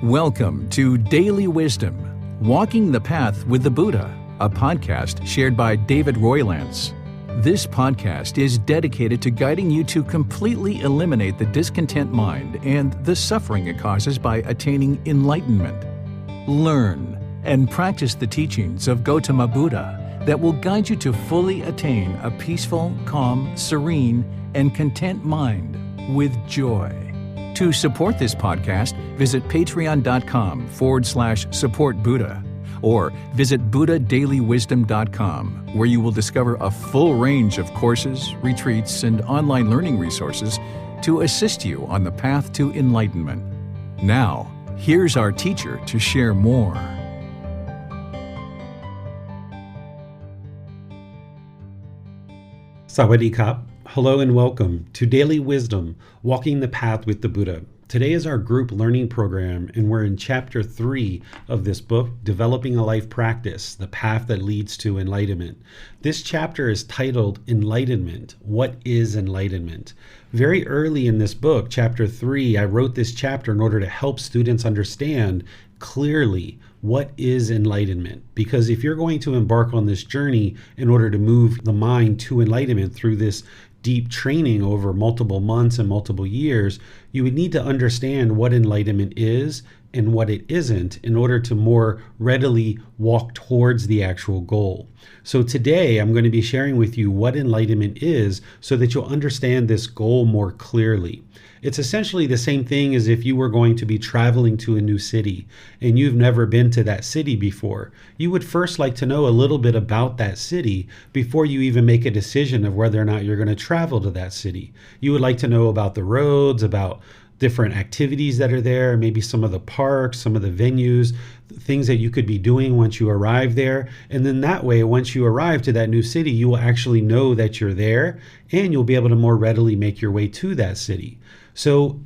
Welcome to Daily Wisdom, Walking the Path with the Buddha, a podcast shared by David Roylance. This podcast is dedicated to guiding you to completely eliminate the discontent mind and the suffering it causes by attaining enlightenment. Learn and practice the teachings of Gotama Buddha that will guide you to fully attain a peaceful, calm, serene, and content mind with joy. To support this podcast, visit patreon.com/support Buddha or visit buddhadailywisdom.com, where you will discover a full range of courses, retreats, and online learning resources to assist you on the path to enlightenment. Now, here's our teacher to share more. Sawadee Kap. Hello and welcome to Daily Wisdom, Walking the Path with the Buddha. Today is our group learning program, and we're in Chapter 3 of this book, Developing a Life Practice, The Path That Leads to Enlightenment. This chapter is titled Enlightenment. What is enlightenment? Very early in this book, Chapter 3, I wrote this chapter in order to help students understand clearly what is enlightenment. Because if you're going to embark on this journey in order to move the mind to enlightenment through this deep training over multiple months and multiple years, you would need to understand what enlightenment is and what it isn't in order to more readily walk towards the actual goal. So today I'm going to be sharing with you what enlightenment is so that you'll understand this goal more clearly. It's essentially the same thing as if you were going to be traveling to a new city and you've never been to that city before. You would first like to know a little bit about that city before you even make a decision of whether or not you're going to travel to that city. You would like to know about the roads, about different activities that are there, maybe some of the parks, some of the venues, things that you could be doing once you arrive there. And then that way, once you arrive to that new city, you will actually know that you're there and you'll be able to more readily make your way to that city. So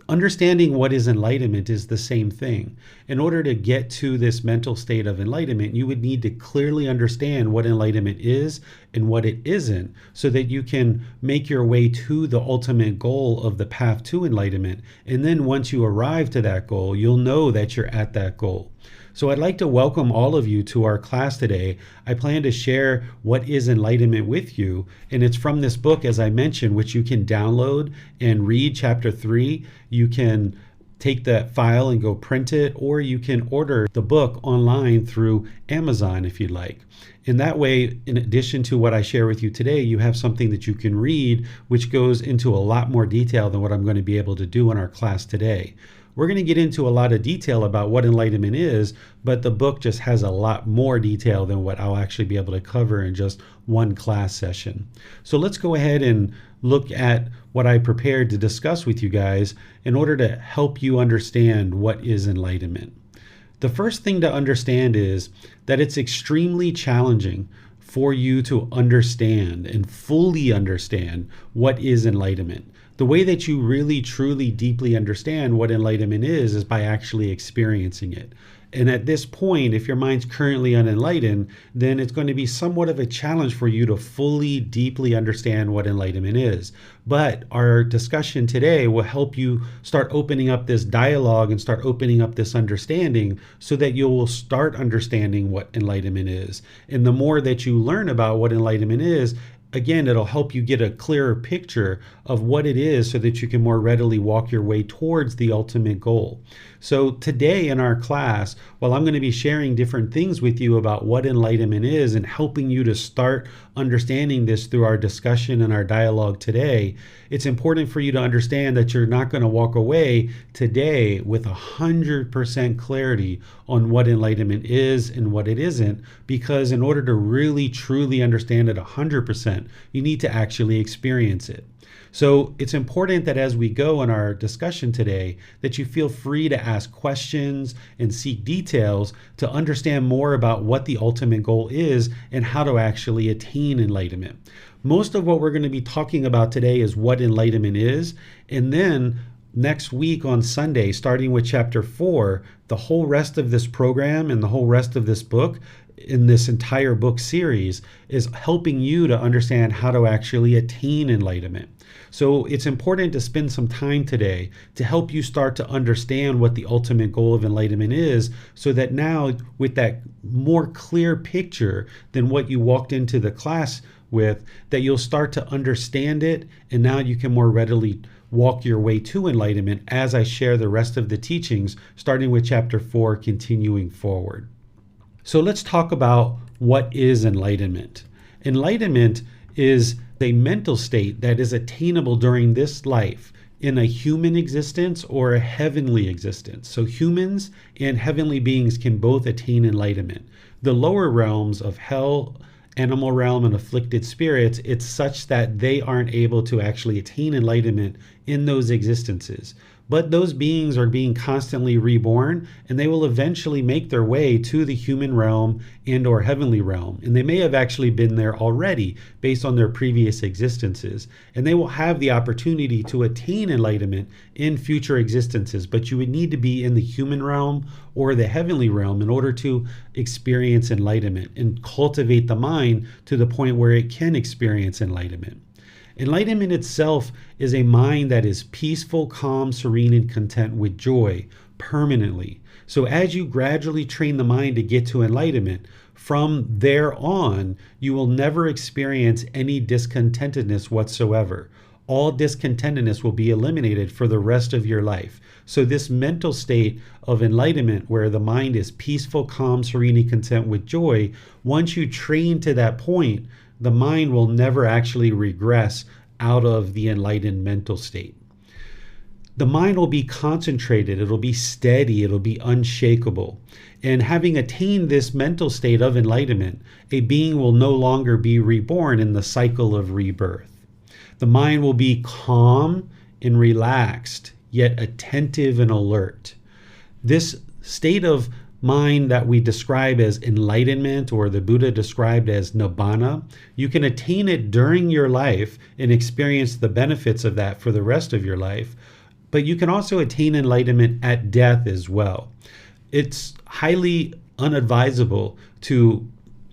understanding what is enlightenment is the same thing. In order to get to this mental state of enlightenment, you would need to clearly understand what enlightenment is and what it isn't, so that you can make your way to the ultimate goal of the path to enlightenment. And then once you arrive to that goal, you'll know that you're at that goal. So I'd like to welcome all of you to our class today. I plan to share what is enlightenment with you, and it's from this book, as I mentioned, which you can download and read Chapter 3. You can take that file and go print it, or you can order the book online through Amazon if you'd like. In that way, in addition to what I share with you today, you have something that you can read, which goes into a lot more detail than what I'm going to be able to do in our class today. We're going to get into a lot of detail about what enlightenment is, but the book just has a lot more detail than what I'll actually be able to cover in just one class session. So let's go ahead and look at what I prepared to discuss with you guys in order to help you understand what is enlightenment. The first thing to understand is that it's extremely challenging for you to understand and fully understand what is enlightenment. The way that you really, truly, deeply understand what enlightenment is by actually experiencing it. And at this point, if your mind's currently unenlightened, then it's going to be somewhat of a challenge for you to fully, deeply understand what enlightenment is. But our discussion today will help you start opening up this dialogue and start opening up this understanding so that you will start understanding what enlightenment is. And the more that you learn about what enlightenment is, again, it'll help you get a clearer picture of what it is so that you can more readily walk your way towards the ultimate goal. So today in our class, while I'm going to be sharing different things with you about what enlightenment is and helping you to start understanding this through our discussion and our dialogue today, it's important for you to understand that you're not going to walk away today with 100% clarity on what enlightenment is and what it isn't, because in order to really, truly understand it 100%, you need to actually experience it. So it's important that as we go in our discussion today, that you feel free to ask questions and seek details to understand more about what the ultimate goal is and how to actually attain enlightenment. Most of what we're going to be talking about today is what enlightenment is, and then next week on Sunday, starting with Chapter 4, the whole rest of this program and the whole rest of this book in this entire book series is helping you to understand how to actually attain enlightenment. So it's important to spend some time today to help you start to understand what the ultimate goal of enlightenment is, so that now, with that more clear picture than what you walked into the class with, that you'll start to understand it, and now you can more readily walk your way to enlightenment as I share the rest of the teachings, starting with chapter 4, continuing forward. So let's talk about what is enlightenment. Enlightenment is a mental state that is attainable during this life in a human existence or a heavenly existence. So humans and heavenly beings can both attain enlightenment. The lower realms of hell, animal realm, and afflicted spirits, it's such that they aren't able to actually attain enlightenment in those existences. But those beings are being constantly reborn, and they will eventually make their way to the human realm and or heavenly realm. And they may have actually been there already based on their previous existences. And they will have the opportunity to attain enlightenment in future existences. But you would need to be in the human realm or the heavenly realm in order to experience enlightenment and cultivate the mind to the point where it can experience enlightenment. Enlightenment itself is a mind that is peaceful, calm, serene, and content with joy permanently. So as you gradually train the mind to get to enlightenment, from there on, you will never experience any discontentedness whatsoever. All discontentedness will be eliminated for the rest of your life. So this mental state of enlightenment, where the mind is peaceful, calm, serene, and content with joy, once you train to that point, the mind will never actually regress out of the enlightened mental state. The mind will be concentrated, it'll be steady, it'll be unshakable. And having attained this mental state of enlightenment, a being will no longer be reborn in the cycle of rebirth. The mind will be calm and relaxed, yet attentive and alert. This state of mind that we describe as enlightenment, or the Buddha described as nibbana, you can attain it during your life and experience the benefits of that for the rest of your life. But you can also attain enlightenment at death as well. It's highly unadvisable to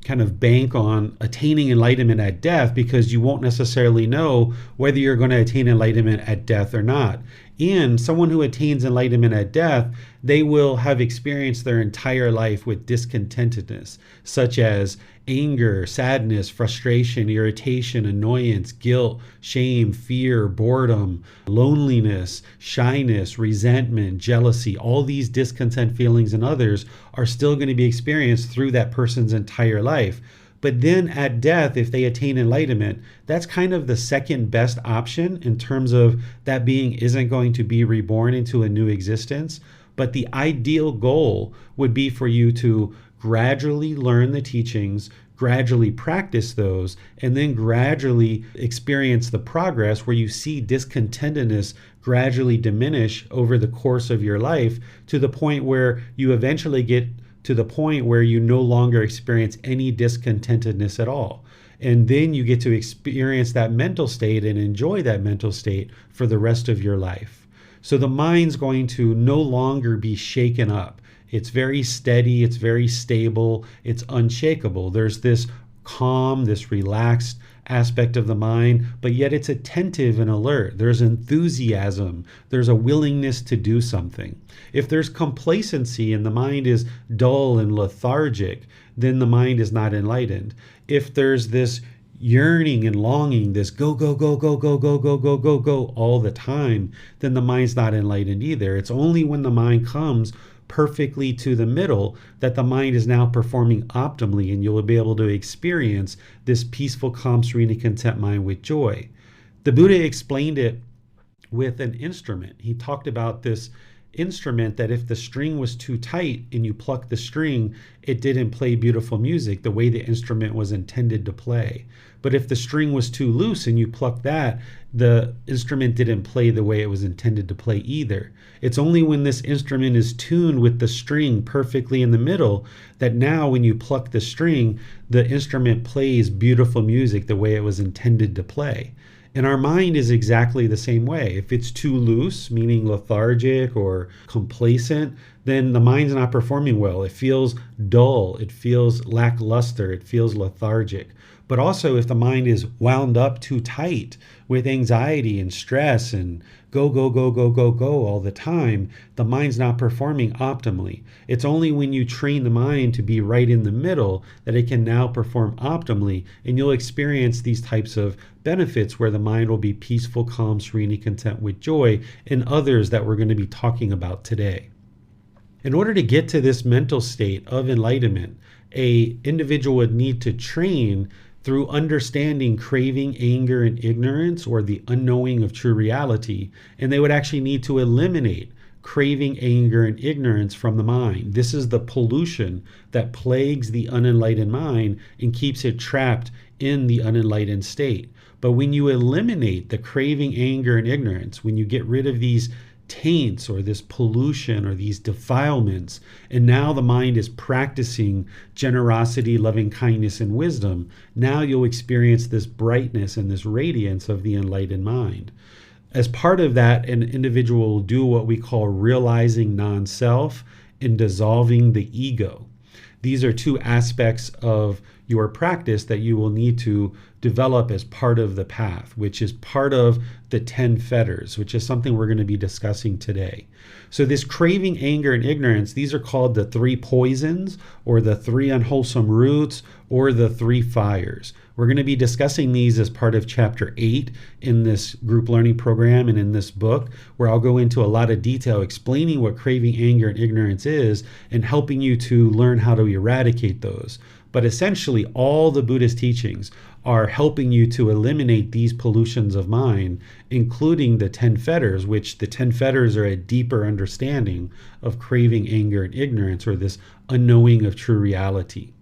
kind of bank on attaining enlightenment at death, because you won't necessarily know whether you're going to attain enlightenment at death or not. And someone who attains enlightenment at death, they will have experienced their entire life with discontentedness, such as anger, sadness, frustration, irritation, annoyance, guilt, shame, fear, boredom, loneliness, shyness, resentment, jealousy. All these discontent feelings in others are still going to be experienced through that person's entire life. But then at death, if they attain enlightenment, that's kind of the second best option in terms of that being isn't going to be reborn into a new existence. But the ideal goal would be for you to gradually learn the teachings, gradually practice those, and then gradually experience the progress where you see discontentedness gradually diminish over the course of your life, to the point where you eventually get to the point where you no longer experience any discontentedness at all. And then you get to experience that mental state and enjoy that mental state for the rest of your life. So the mind's going to no longer be shaken up. It's very steady, it's very stable, it's unshakable. There's this calm, this relaxed aspect of the mind, but yet it's attentive and alert. There's enthusiasm. There's a willingness to do something. If there's complacency and the mind is dull and lethargic, then the mind is not enlightened. If there's this yearning and longing, this go, go, go, go, go, go, go, go, go, go all the time, then the mind's not enlightened either. It's only when the mind comes perfectly to the middle that the mind is now performing optimally, and you'll be able to experience this peaceful, calm, serene, and content mind with joy. The Buddha explained it with an instrument. He talked about this instrument that if the string was too tight and you pluck the string, it didn't play beautiful music the way the instrument was intended to play. But if the string was too loose and you pluck that, the instrument didn't play the way it was intended to play either. It's only when this instrument is tuned with the string perfectly in the middle that now when you pluck the string, the instrument plays beautiful music the way it was intended to play. And our mind is exactly the same way. If it's too loose, meaning lethargic or complacent, then the mind's not performing well. It feels dull, it feels lackluster, it feels lethargic. But also, if the mind is wound up too tight with anxiety and stress and go, go, go, go, go, go all the time, the mind's not performing optimally. It's only when you train the mind to be right in the middle that it can now perform optimally, and you'll experience these types of benefits where the mind will be peaceful, calm, serenely content with joy, and others that we're going to be talking about today. In order to get to this mental state of enlightenment, an individual would need to train through understanding craving, anger, and ignorance, or the unknowing of true reality, and they would actually need to eliminate craving, anger, and ignorance from the mind. This is the pollution that plagues the unenlightened mind and keeps it trapped in the unenlightened state. But when you eliminate the craving, anger, and ignorance, when you get rid of these taints or this pollution or these defilements, and now the mind is practicing generosity, loving kindness, and wisdom, now you'll experience this brightness and this radiance of the enlightened mind. As part of that, an individual will do what we call realizing non-self and dissolving the ego. These are two aspects of your practice that you will need to develop as part of the path, which is part of the 10 fetters, which is something we're going to be discussing today. So this craving, anger, and ignorance, these are called the 3 poisons, or the 3 unwholesome roots, or the 3 fires. We're going to be discussing these as part of chapter 8 in this group learning program and in this book, where I'll go into a lot of detail explaining what craving, anger, and ignorance is and helping you to learn how to eradicate those. But essentially, all the Buddhist teachings are helping you to eliminate these pollutions of mind, including the 10 fetters, which the 10 fetters are a deeper understanding of craving, anger, and ignorance, or this unknowing of true reality.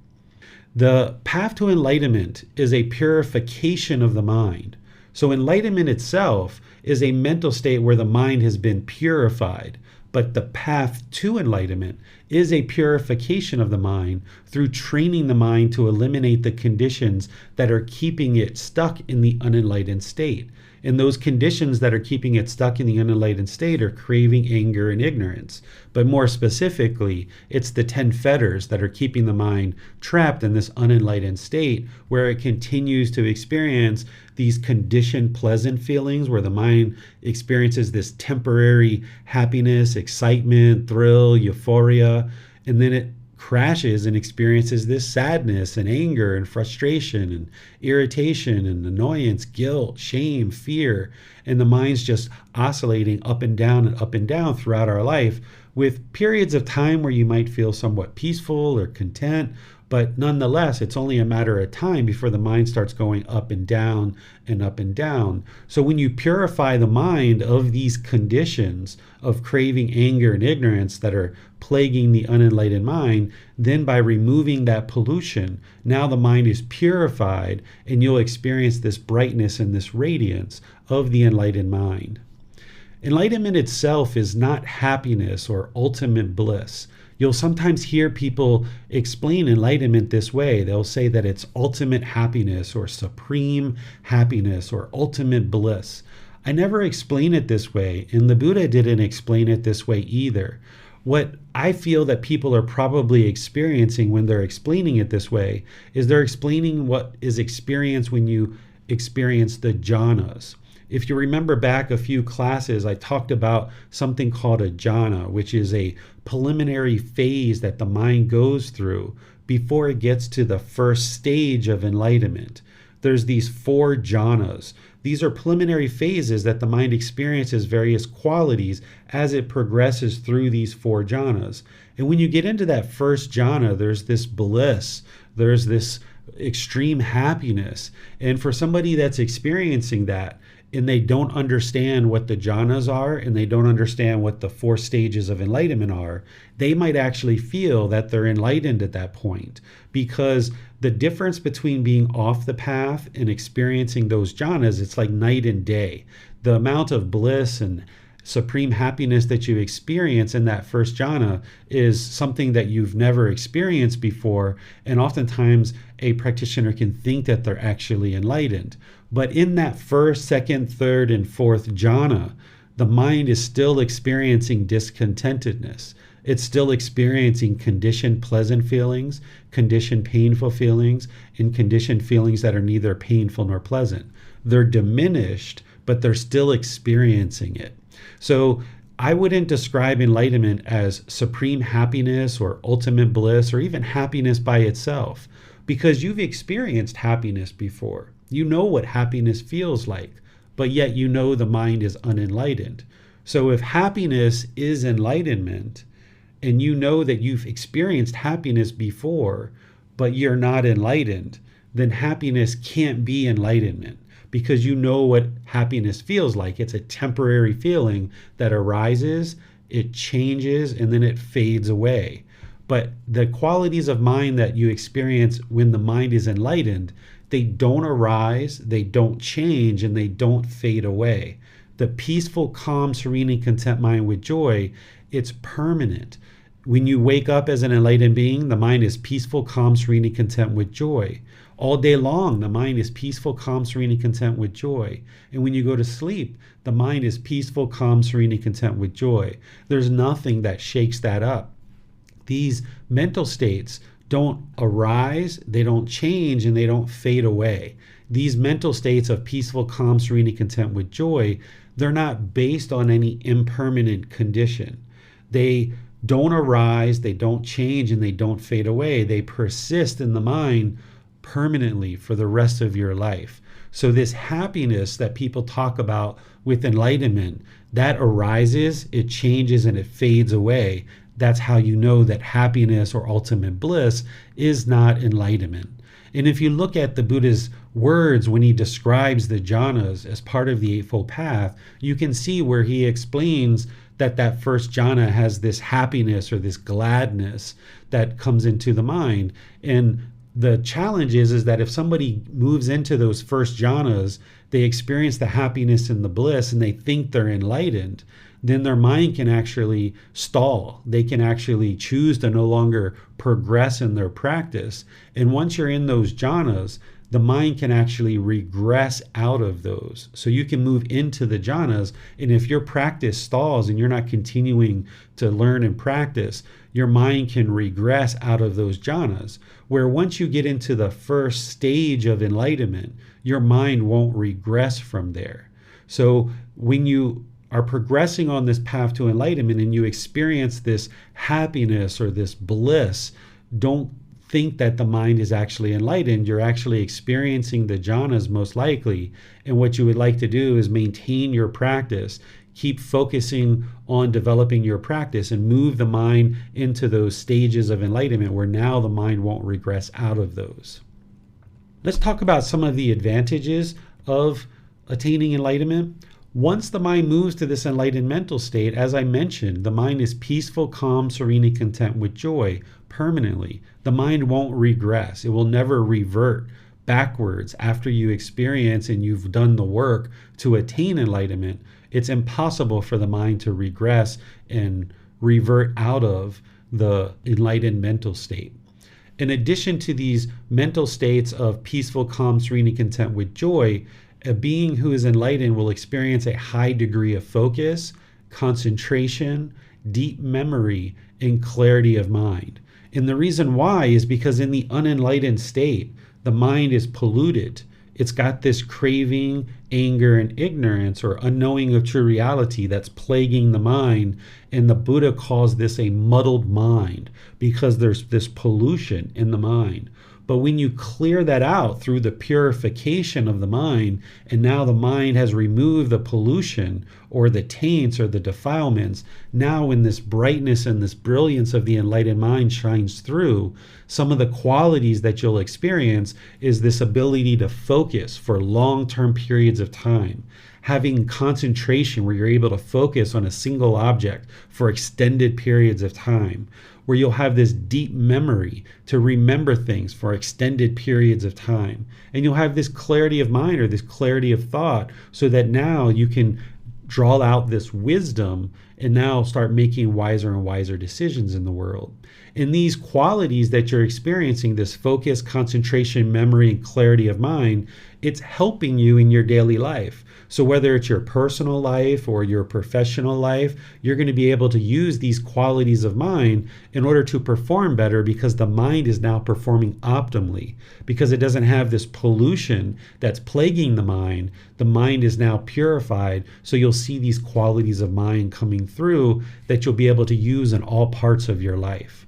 The path to enlightenment is a purification of the mind. So enlightenment itself is a mental state where the mind has been purified. But the path to enlightenment is a purification of the mind through training the mind to eliminate the conditions that are keeping it stuck in the unenlightened state. And those conditions that are keeping it stuck in the unenlightened state are craving, anger, and ignorance. But more specifically, it's the 10 fetters that are keeping the mind trapped in this unenlightened state, where it continues to experience these conditioned pleasant feelings, where the mind experiences this temporary happiness, excitement, thrill, euphoria, and then it crashes and experiences this sadness and anger and frustration and irritation and annoyance, guilt, shame, fear, and the mind's just oscillating up and down throughout our life, with periods of time where you might feel somewhat peaceful or content, but nonetheless, it's only a matter of time before the mind starts going up and down and up and down. So when you purify the mind of these conditions of craving, anger, and ignorance that are plaguing the unenlightened mind, then by removing that pollution, now the mind is purified, and you'll experience this brightness and this radiance of the enlightened mind. Enlightenment itself is not happiness or ultimate bliss. You'll sometimes hear people explain enlightenment this way. They'll say that it's ultimate happiness or supreme happiness or ultimate bliss. I never explain it this way, and the Buddha didn't explain it this way either. What I feel that people are probably experiencing when they're explaining it this way is they're explaining what is experienced when you experience the jhanas. If you remember back a few classes, I talked about something called a jhana, which is a preliminary phase that the mind goes through before it gets to the first stage of enlightenment. There's these 4 jhanas. These are preliminary phases that the mind experiences various qualities as it progresses through these 4 jhanas. And when you get into that first jhana, there's this bliss, there's this extreme happiness. And for somebody that's experiencing that, and they don't understand what the jhanas are, and they don't understand what the 4 stages of enlightenment are, they might actually feel that they're enlightened at that point, because the difference between being off the path and experiencing those jhanas, it's like night and day. The amount of bliss and supreme happiness that you experience in that first jhana is something that you've never experienced before. And oftentimes a practitioner can think that they're actually enlightened. But in that first, second, third, and fourth jhana, the mind is still experiencing discontentedness. It's still experiencing conditioned pleasant feelings, conditioned painful feelings, and conditioned feelings that are neither painful nor pleasant. They're diminished, but they're still experiencing it. So I wouldn't describe enlightenment as supreme happiness or ultimate bliss or even happiness by itself, because you've experienced happiness before. You know what happiness feels like, but yet you know the mind is unenlightened. So if happiness is enlightenment, and you know that you've experienced happiness before, but you're not enlightened, then happiness can't be enlightenment, because you know what happiness feels like. It's a temporary feeling that arises, it changes, and then it fades away. But the qualities of mind that you experience when the mind is enlightened, they don't arise, they don't change, and they don't fade away. The peaceful, calm, serene, and content mind with joy, it's permanent. When you wake up as an enlightened being, the mind is peaceful, calm, serene, and content with joy. All day long, the mind is peaceful, calm, serene, and content with joy. And when you go to sleep, the mind is peaceful, calm, serene, and content with joy. There's nothing that shakes that up. These mental states don't arise, they don't change, and they don't fade away. These mental states of peaceful, calm, serene, and content with joy, they're not based on any impermanent condition. They don't arise, they don't change, and they don't fade away. They persist in the mind permanently for the rest of your life. So this happiness that people talk about with enlightenment, that arises, it changes, and it fades away. That's how you know that happiness or ultimate bliss is not enlightenment. And if you look at the Buddha's words when he describes the jhanas as part of the Eightfold Path, you can see where he explains that first jhana has this happiness or this gladness that comes into the mind. And the challenge is that if somebody moves into those first jhanas, they experience the happiness and the bliss and they think they're enlightened, then their mind can actually stall. They can actually choose to no longer progress in their practice. And once you're in those jhanas, the mind can actually regress out of those. So you can move into the jhanas, and if your practice stalls and you're not continuing to learn and practice, your mind can regress out of those jhanas, where once you get into the first stage of enlightenment, your mind won't regress from there. So when you are progressing on this path to enlightenment and you experience this happiness or this bliss, don't think that the mind is actually enlightened. You're actually experiencing the jhanas most likely. And what you would like to do is maintain your practice, keep focusing on developing your practice, and move the mind into those stages of enlightenment where now the mind won't regress out of those. Let's talk about some of the advantages of attaining enlightenment. Once the mind moves to this enlightened mental state, as I mentioned, the mind is peaceful, calm, serene, and content with joy permanently. The mind won't regress. It will never revert backwards after you experience and you've done the work to attain enlightenment. It's impossible for the mind to regress and revert out of the enlightened mental state. In addition to these mental states of peaceful, calm, serene, and content with joy, a being who is enlightened will experience a high degree of focus, concentration, deep memory, and clarity of mind. And the reason why is because in the unenlightened state, the mind is polluted. It's got this craving, anger, and ignorance or unknowing of true reality that's plaguing the mind. And the Buddha calls this a muddled mind because there's this pollution in the mind. But when you clear that out through the purification of the mind, and now the mind has removed the pollution or the taints or the defilements, now when this brightness and this brilliance of the enlightened mind shines through, some of the qualities that you'll experience is this ability to focus for long-term periods of time, having concentration where you're able to focus on a single object for extended periods of time, where you'll have this deep memory to remember things for extended periods of time. And you'll have this clarity of mind or this clarity of thought so that now you can draw out this wisdom and now start making wiser and wiser decisions in the world. And these qualities that you're experiencing, this focus, concentration, memory, and clarity of mind, it's helping you in your daily life. So whether it's your personal life or your professional life, you're going to be able to use these qualities of mind in order to perform better, because the mind is now performing optimally, because it doesn't have this pollution that's plaguing the mind. The mind is now purified. So you'll see these qualities of mind coming through that you'll be able to use in all parts of your life.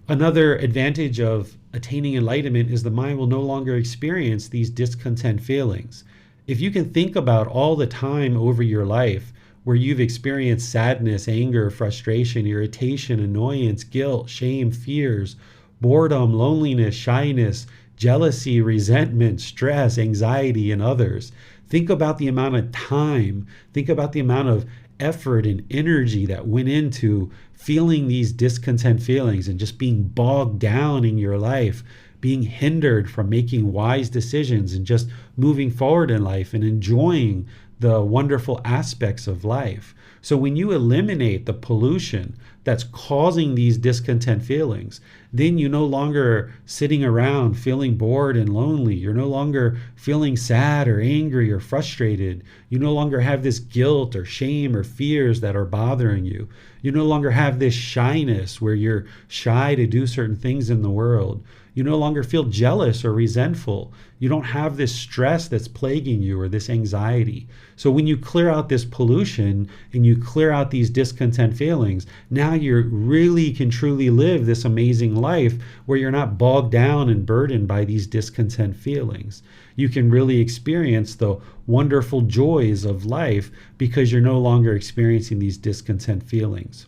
Another advantage of attaining enlightenment is the mind will no longer experience these discontent feelings. If you can think about all the time over your life where you've experienced sadness, anger, frustration, irritation, annoyance, guilt, shame, fears, boredom, loneliness, shyness, jealousy, resentment, stress, anxiety, and others, think about the amount of time, think about the amount of effort and energy that went into feeling these discontent feelings and just being bogged down in your life, being hindered from making wise decisions and just moving forward in life and enjoying the wonderful aspects of life. So when you eliminate the pollution that's causing these discontent feelings, then you're no longer sitting around feeling bored and lonely. You're no longer feeling sad or angry or frustrated. You no longer have this guilt or shame or fears that are bothering you. You no longer have this shyness where you're shy to do certain things in the world. You no longer feel jealous or resentful. You don't have this stress that's plaguing you or this anxiety. So when you clear out this pollution and you clear out these discontent feelings, now you really can truly live this amazing life where you're not bogged down and burdened by these discontent feelings. You can really experience the wonderful joys of life because you're no longer experiencing these discontent feelings.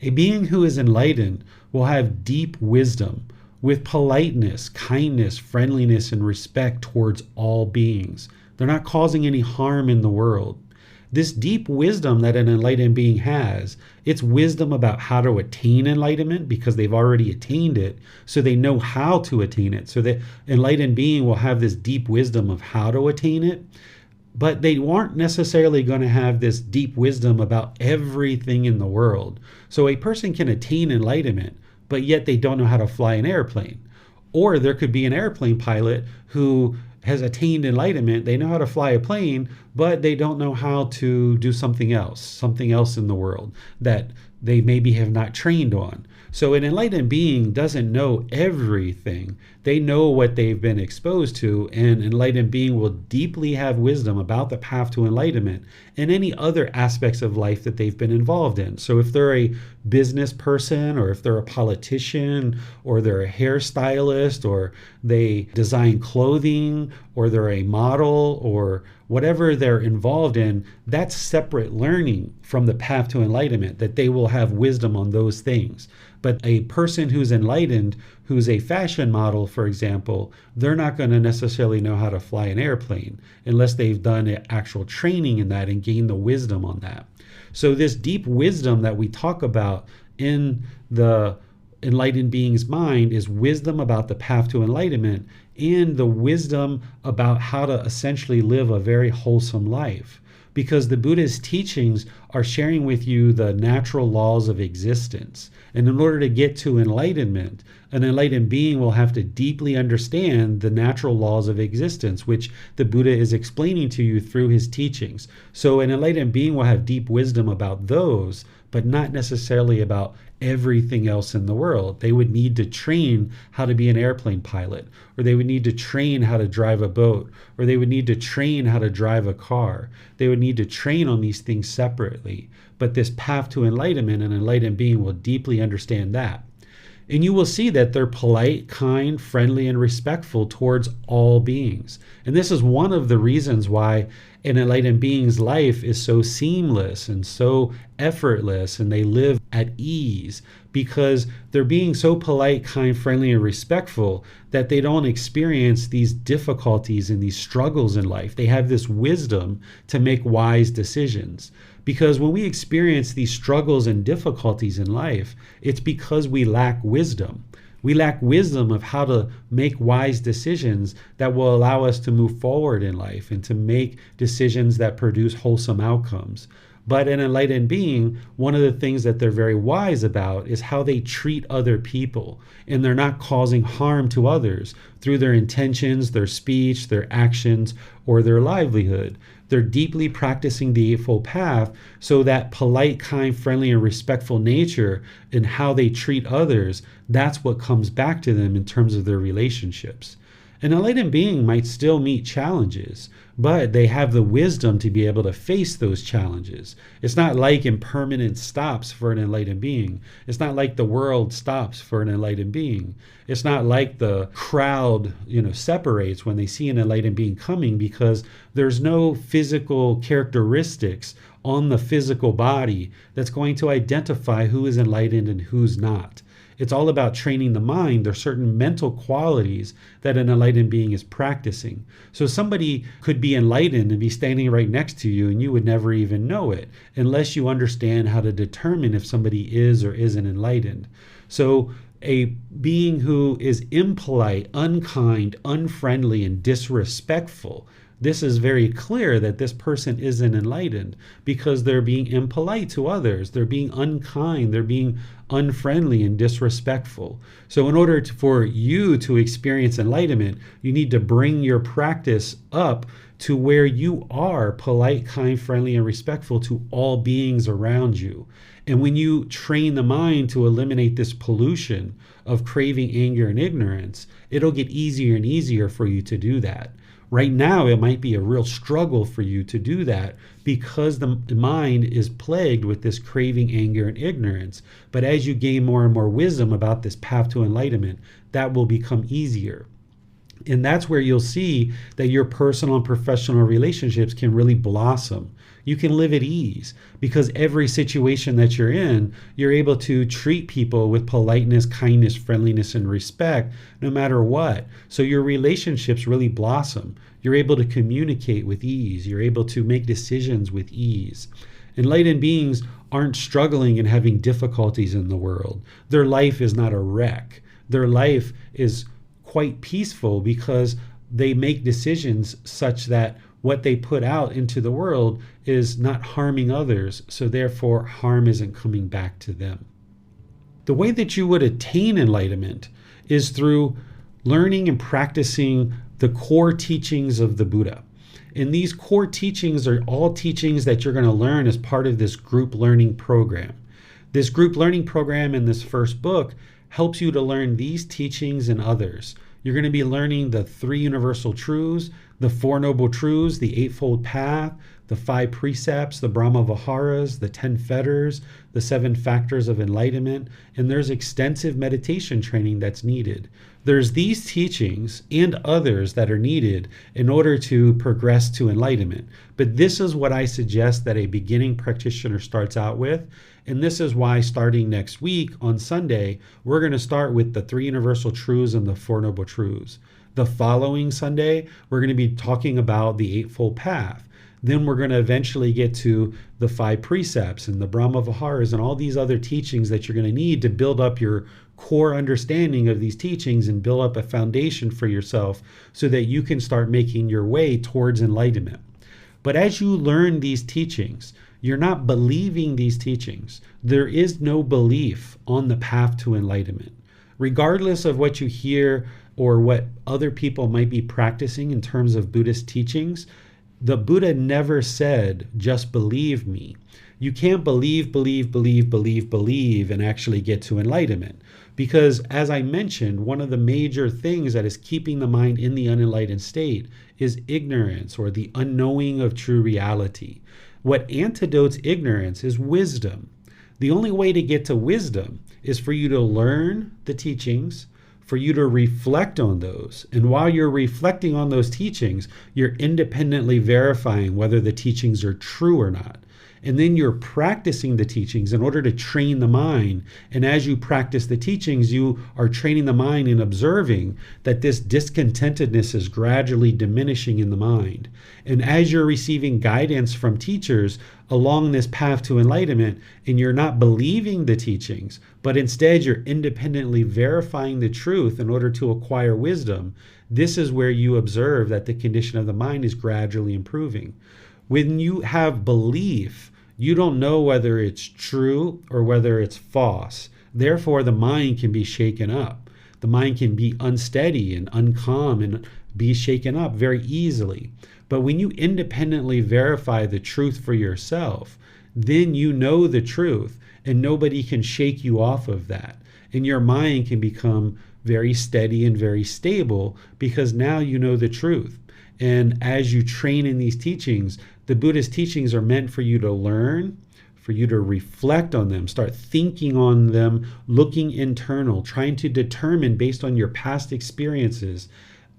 A being who is enlightened will have deep wisdom, with politeness, kindness, friendliness, and respect towards all beings. They're not causing any harm in the world. This deep wisdom that an enlightened being has, it's wisdom about how to attain enlightenment because they've already attained it, so they know how to attain it. So the enlightened being will have this deep wisdom of how to attain it, but they aren't necessarily going to have this deep wisdom about everything in the world. So a person can attain enlightenment, but yet they don't know how to fly an airplane. Or there could be an airplane pilot who has attained enlightenment. They know how to fly a plane, but they don't know how to do something else in the world that they maybe have not trained on. So an enlightened being doesn't know everything. They know what they've been exposed to, and an enlightened being will deeply have wisdom about the path to enlightenment and any other aspects of life that they've been involved in. So if they're a business person, or if they're a politician, or they're a hairstylist, or they design clothing, or they're a model, or whatever they're involved in, that's separate learning from the path to enlightenment, that they will have wisdom on those things. But a person who's enlightened, who's a fashion model, for example, they're not going to necessarily know how to fly an airplane unless they've done actual training in that and gained the wisdom on that. So this deep wisdom that we talk about in the enlightened being's mind is wisdom about the path to enlightenment and the wisdom about how to essentially live a very wholesome life. Because the Buddha's teachings are sharing with you the natural laws of existence. And in order to get to enlightenment, an enlightened being will have to deeply understand the natural laws of existence, which the Buddha is explaining to you through his teachings. So an enlightened being will have deep wisdom about those, but not necessarily about everything else in the world. They would need to train how to be an airplane pilot, or they would need to train how to drive a boat, or they would need to train how to drive a car. They would need to train on these things separately. But this path to enlightenment, an enlightened being will deeply understand that. And you will see that they're polite, kind, friendly, and respectful towards all beings. And this is one of the reasons why an enlightened being's life is so seamless and so effortless, and they live at ease because they're being so polite, kind, friendly, and respectful that they don't experience these difficulties and these struggles in life. They have this wisdom to make wise decisions. Because when we experience these struggles and difficulties in life, it's because we lack wisdom. We lack wisdom of how to make wise decisions that will allow us to move forward in life and to make decisions that produce wholesome outcomes. But an enlightened being, one of the things that they're very wise about is how they treat other people. And they're not causing harm to others through their intentions, their speech, their actions, or their livelihood. They're deeply practicing the Eightfold Path so that polite, kind, friendly, and respectful nature in how they treat others, that's what comes back to them in terms of their relationships. An enlightened being might still meet challenges, but they have the wisdom to be able to face those challenges. It's not like impermanence stops for an enlightened being. It's not like the world stops for an enlightened being. It's not like the crowd, separates when they see an enlightened being coming, because there's no physical characteristics on the physical body that's going to identify who is enlightened and who's not. It's all about training the mind. There are certain mental qualities that an enlightened being is practicing. So somebody could be enlightened and be standing right next to you and you would never even know it unless you understand how to determine if somebody is or isn't enlightened. So a being who is impolite, unkind, unfriendly, and disrespectful, this is very clear that this person isn't enlightened because they're being impolite to others. They're being unkind. They're being unfriendly and disrespectful. So in order for you to experience enlightenment, you need to bring your practice up to where you are polite, kind, friendly, and respectful to all beings around you. And when you train the mind to eliminate this pollution of craving, anger, and ignorance, it'll get easier and easier for you to do that. Right now, it might be a real struggle for you to do that because the mind is plagued with this craving, anger, and ignorance. But as you gain more and more wisdom about this path to enlightenment, that will become easier. And that's where you'll see that your personal and professional relationships can really blossom. You can live at ease because every situation that you're in, you're able to treat people with politeness, kindness, friendliness, and respect, no matter what. So your relationships really blossom. You're able to communicate with ease. You're able to make decisions with ease. Enlightened beings aren't struggling and having difficulties in the world. Their life is not a wreck. Their life is quite peaceful because they make decisions such that what they put out into the world is not harming others, so therefore harm isn't coming back to them. The way that you would attain enlightenment is through learning and practicing the core teachings of the Buddha. And these core teachings are all teachings that you're going to learn as part of this group learning program. This group learning program in this first book helps you to learn these teachings and others. You're going to be learning the 3 universal truths, the 4 noble truths, the Eightfold Path, the 5 precepts, the Brahma Viharas, the 10 fetters, the 7 factors of enlightenment, and there's extensive meditation training that's needed. There's these teachings and others that are needed in order to progress to enlightenment. But this is what I suggest that a beginning practitioner starts out with. And this is why starting next week on Sunday, we're going to start with the 3 universal truths and the 4 noble truths. The following Sunday, we're going to be talking about the Eightfold Path. Then we're going to eventually get to the 5 precepts and the Brahma Viharas and all these other teachings that you're going to need to build up your core understanding of these teachings and build up a foundation for yourself so that you can start making your way towards enlightenment. But as you learn these teachings, you're not believing these teachings. There is no belief on the path to enlightenment. Regardless of what you hear or what other people might be practicing in terms of Buddhist teachings, the Buddha never said, just believe me. You can't believe and actually get to enlightenment. Because as I mentioned, one of the major things that is keeping the mind in the unenlightened state is ignorance or the unknowing of true reality. What antidotes ignorance is wisdom. The only way to get to wisdom is for you to learn the teachings, for you to reflect on those. And while you're reflecting on those teachings, you're independently verifying whether the teachings are true or not. And then you're practicing the teachings in order to train the mind. And as you practice the teachings, you are training the mind in observing that this discontentedness is gradually diminishing in the mind. And as you're receiving guidance from teachers along this path to enlightenment and you're not believing the teachings, but instead you're independently verifying the truth in order to acquire wisdom, this is where you observe that the condition of the mind is gradually improving. When you have belief, you don't know whether it's true or whether it's false. Therefore, the mind can be shaken up. The mind can be unsteady and uncalm and be shaken up very easily. But when you independently verify the truth for yourself, then you know the truth and nobody can shake you off of that. And your mind can become very steady and very stable because now you know the truth. And as you train in these teachings, the Buddhist teachings are meant for you to learn, for you to reflect on them, start thinking on them, looking internal, trying to determine based on your past experiences,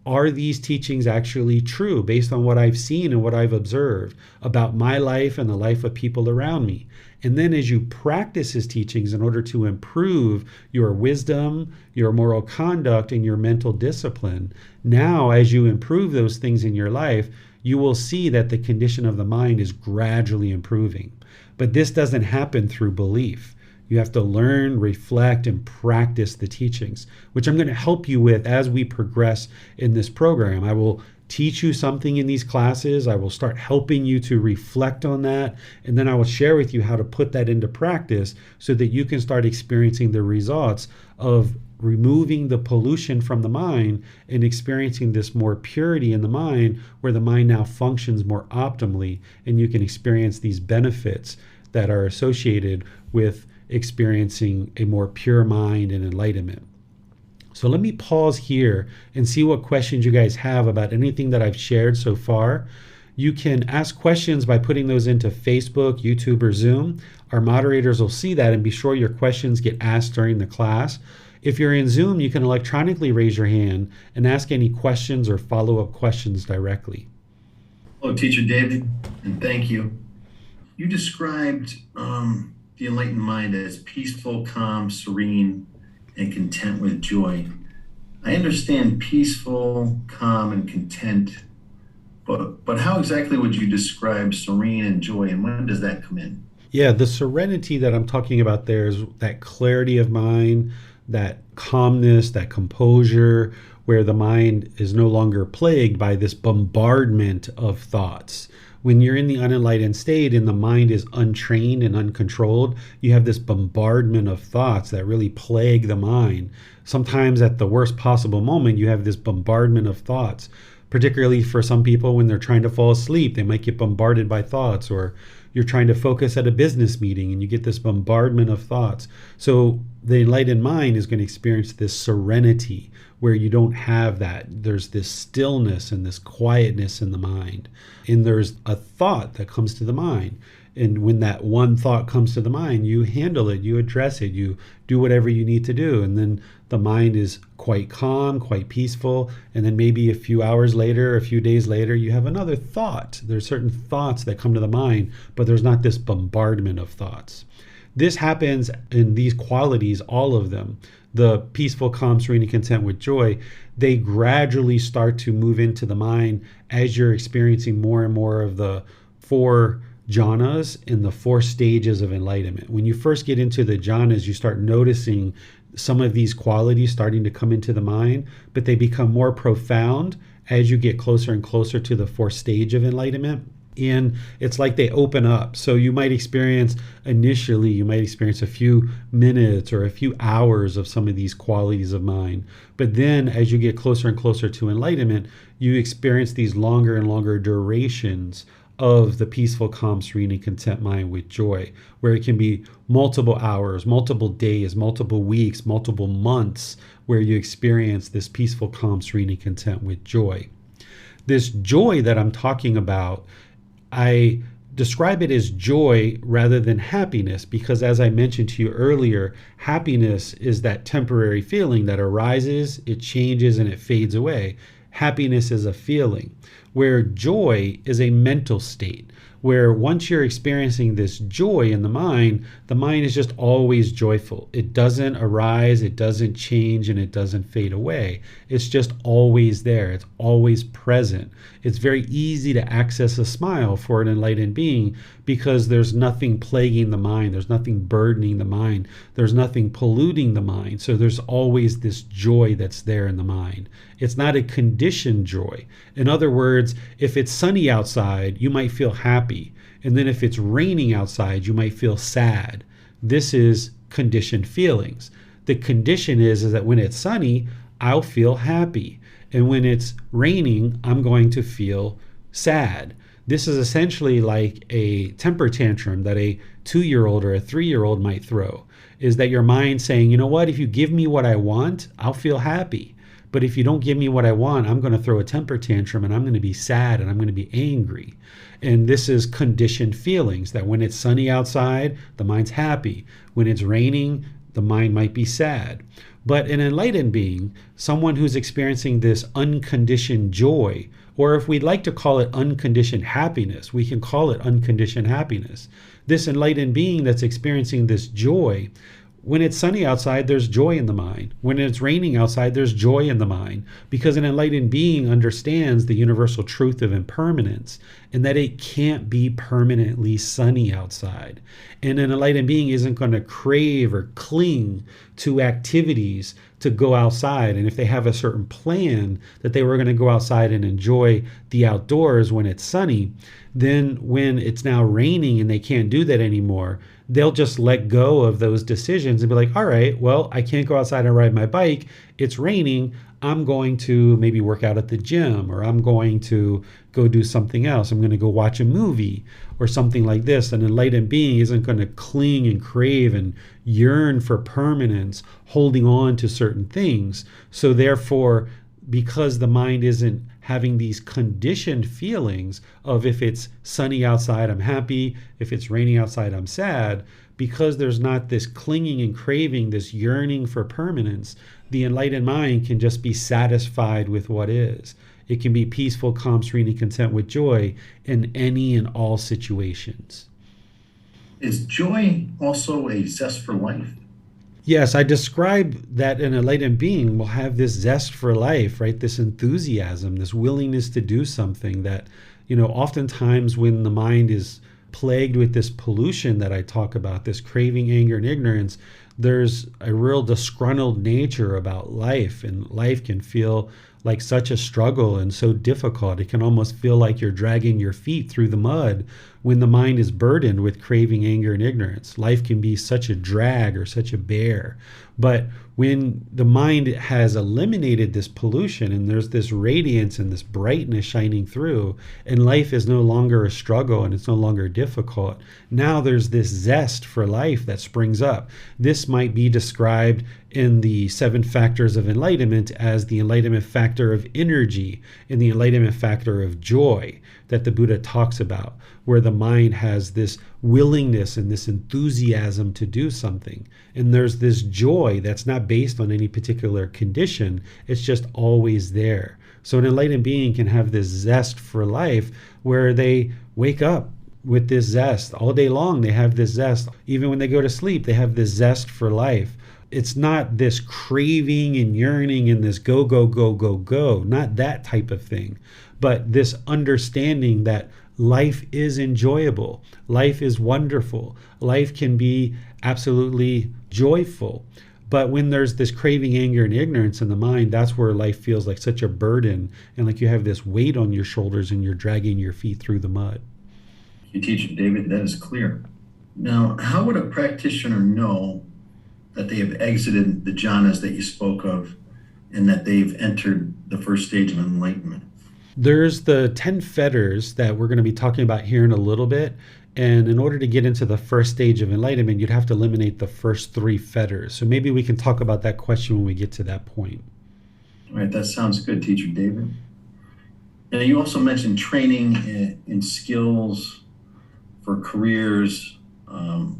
are these teachings actually true based on what I've seen and what I've observed about my life and the life of people around me? And then as you practice his teachings in order to improve your wisdom, your moral conduct, and your mental discipline, now as you improve those things in your life, you will see that the condition of the mind is gradually improving. But this doesn't happen through belief. You have to learn, reflect, and practice the teachings, which I'm going to help you with as we progress in this program. I will teach you something in these classes. I will start helping you to reflect on that. And then I will share with you how to put that into practice so that you can start experiencing the results of removing the pollution from the mind and experiencing this more purity in the mind, where the mind now functions more optimally and you can experience these benefits that are associated with experiencing a more pure mind and enlightenment. So let me pause here and see what questions you guys have about anything that I've shared so far. You can ask questions by putting those into Facebook, YouTube, or Zoom. Our moderators will see that and be sure your questions get asked during the class. If you're in Zoom, you can electronically raise your hand and ask any questions or follow-up questions directly. Hello, Teacher David, and thank you. You described the enlightened mind as peaceful, calm, serene, and content with joy. I understand peaceful, calm, and content, but how exactly would you describe serene and joy, and when does that come in? Yeah, the serenity that I'm talking about there is that clarity of mind, that calmness, that composure, where the mind is no longer plagued by this bombardment of thoughts. When you're in the unenlightened state and the mind is untrained and uncontrolled, you have this bombardment of thoughts that really plague the mind. Sometimes at the worst possible moment, you have this bombardment of thoughts, particularly for some people when they're trying to fall asleep, they might get bombarded by thoughts, or you're trying to focus at a business meeting and you get this bombardment of thoughts. So the enlightened mind is going to experience this serenity where you don't have that. There's this stillness and this quietness in the mind. And there's a thought that comes to the mind. And when that one thought comes to the mind, you handle it, you address it, you do whatever you need to do. And then the mind is quite calm, quite peaceful. And then maybe a few hours later, a few days later, you have another thought. There's certain thoughts that come to the mind, but there's not this bombardment of thoughts. This happens in these qualities, all of them. The peaceful, calm, serene, and content with joy, they gradually start to move into the mind as you're experiencing more and more of the four jhanas in the four stages of enlightenment. When you first get into the jhanas, you start noticing some of these qualities starting to come into the mind, but they become more profound as you get closer and closer to the fourth stage of enlightenment. And it's like they open up. So you might experience a few minutes or a few hours of some of these qualities of mind. But then as you get closer and closer to enlightenment, you experience these longer and longer durations of the peaceful, calm, serene, and content mind with joy, where it can be multiple hours, multiple days, multiple weeks, multiple months, where you experience this peaceful, calm, serene, and content with joy. This joy that I'm talking about, I describe it as joy rather than happiness because, as I mentioned to you earlier, happiness is that temporary feeling that arises, it changes, and it fades away. Happiness is a feeling, where joy is a mental state, where once you're experiencing this joy in the mind is just always joyful. It doesn't arise, it doesn't change, and it doesn't fade away. It's just always there. It's always present. It's very easy to access a smile for an enlightened being because there's nothing plaguing the mind. There's nothing burdening the mind. There's nothing polluting the mind. So there's always this joy that's there in the mind. It's not a conditioned joy. In other words, if it's sunny outside, you might feel happy. And then if it's raining outside, you might feel sad. This is conditioned feelings. The condition is that when it's sunny, I'll feel happy. And when it's raining, I'm going to feel sad. This is essentially like a temper tantrum that a 2-year-old or a 3-year-old might throw, is that your mind saying, you know what, if you give me what I want, I'll feel happy. But if you don't give me what I want, I'm going to throw a temper tantrum and I'm going to be sad and I'm going to be angry. And this is conditioned feelings, that when it's sunny outside, the mind's happy. When it's raining, the mind might be sad. But an enlightened being, someone who's experiencing this unconditioned joy, or if we'd like to call it unconditioned happiness, we can call it unconditioned happiness. This enlightened being that's experiencing this joy, when it's sunny outside, there's joy in the mind. When it's raining outside, there's joy in the mind, because an enlightened being understands the universal truth of impermanence and that it can't be permanently sunny outside. And an enlightened being isn't going to crave or cling to activities to go outside. And if they have a certain plan that they were going to go outside and enjoy the outdoors when it's sunny, then when it's now raining and they can't do that anymore, they'll just let go of those decisions and be like, all right, well, I can't go outside and ride my bike. It's raining. I'm going to maybe work out at the gym, or I'm going to go do something else. I'm going to go watch a movie or something like this. An enlightened being isn't going to cling and crave and yearn for permanence, holding on to certain things. So therefore, because the mind isn't having these conditioned feelings of if it's sunny outside, I'm happy. If it's raining outside, I'm sad. Because there's not this clinging and craving, this yearning for permanence, the enlightened mind can just be satisfied with what is. It can be peaceful, calm, serene, and content with joy in any and all situations. Is joy also a zest for life? Yes, I describe that an enlightened being will have this zest for life, right? This enthusiasm, this willingness to do something that, oftentimes when the mind is plagued with this pollution that I talk about, this craving, anger, and ignorance, there's a real disgruntled nature about life, and life can feel like such a struggle and so difficult. It can almost feel like you're dragging your feet through the mud when the mind is burdened with craving, anger, and ignorance. Life can be such a drag or such a bear. But when the mind has eliminated this pollution and there's this radiance and this brightness shining through, and life is no longer a struggle and it's no longer difficult, now there's this zest for life that springs up. This might be described in the 7 factors of enlightenment as the enlightenment factor of energy and the enlightenment factor of joy that the Buddha talks about, where the mind has this willingness and this enthusiasm to do something. And there's this joy that's not based on any particular condition. It's just always there. So an enlightened being can have this zest for life where they wake up with this zest. All day long, they have this zest. Even when they go to sleep, they have this zest for life. It's not this craving and yearning and this go, go, go, go, go. Not that type of thing. But this understanding that life is enjoyable. Life is wonderful. Life can be absolutely joyful. But when there's this craving, anger, and ignorance in the mind, that's where life feels like such a burden and like you have this weight on your shoulders and you're dragging your feet through the mud. You teach it, David. That is clear. Now, how would a practitioner know that they have exited the jhanas that you spoke of and that they've entered the first stage of enlightenment? There's the 10 fetters that we're going to be talking about here in a little bit. And in order to get into the first stage of enlightenment, you'd have to eliminate the first 3 fetters. So maybe we can talk about that question when we get to that point. All right, that sounds good, Teacher David. Now, you also mentioned training in skills for careers,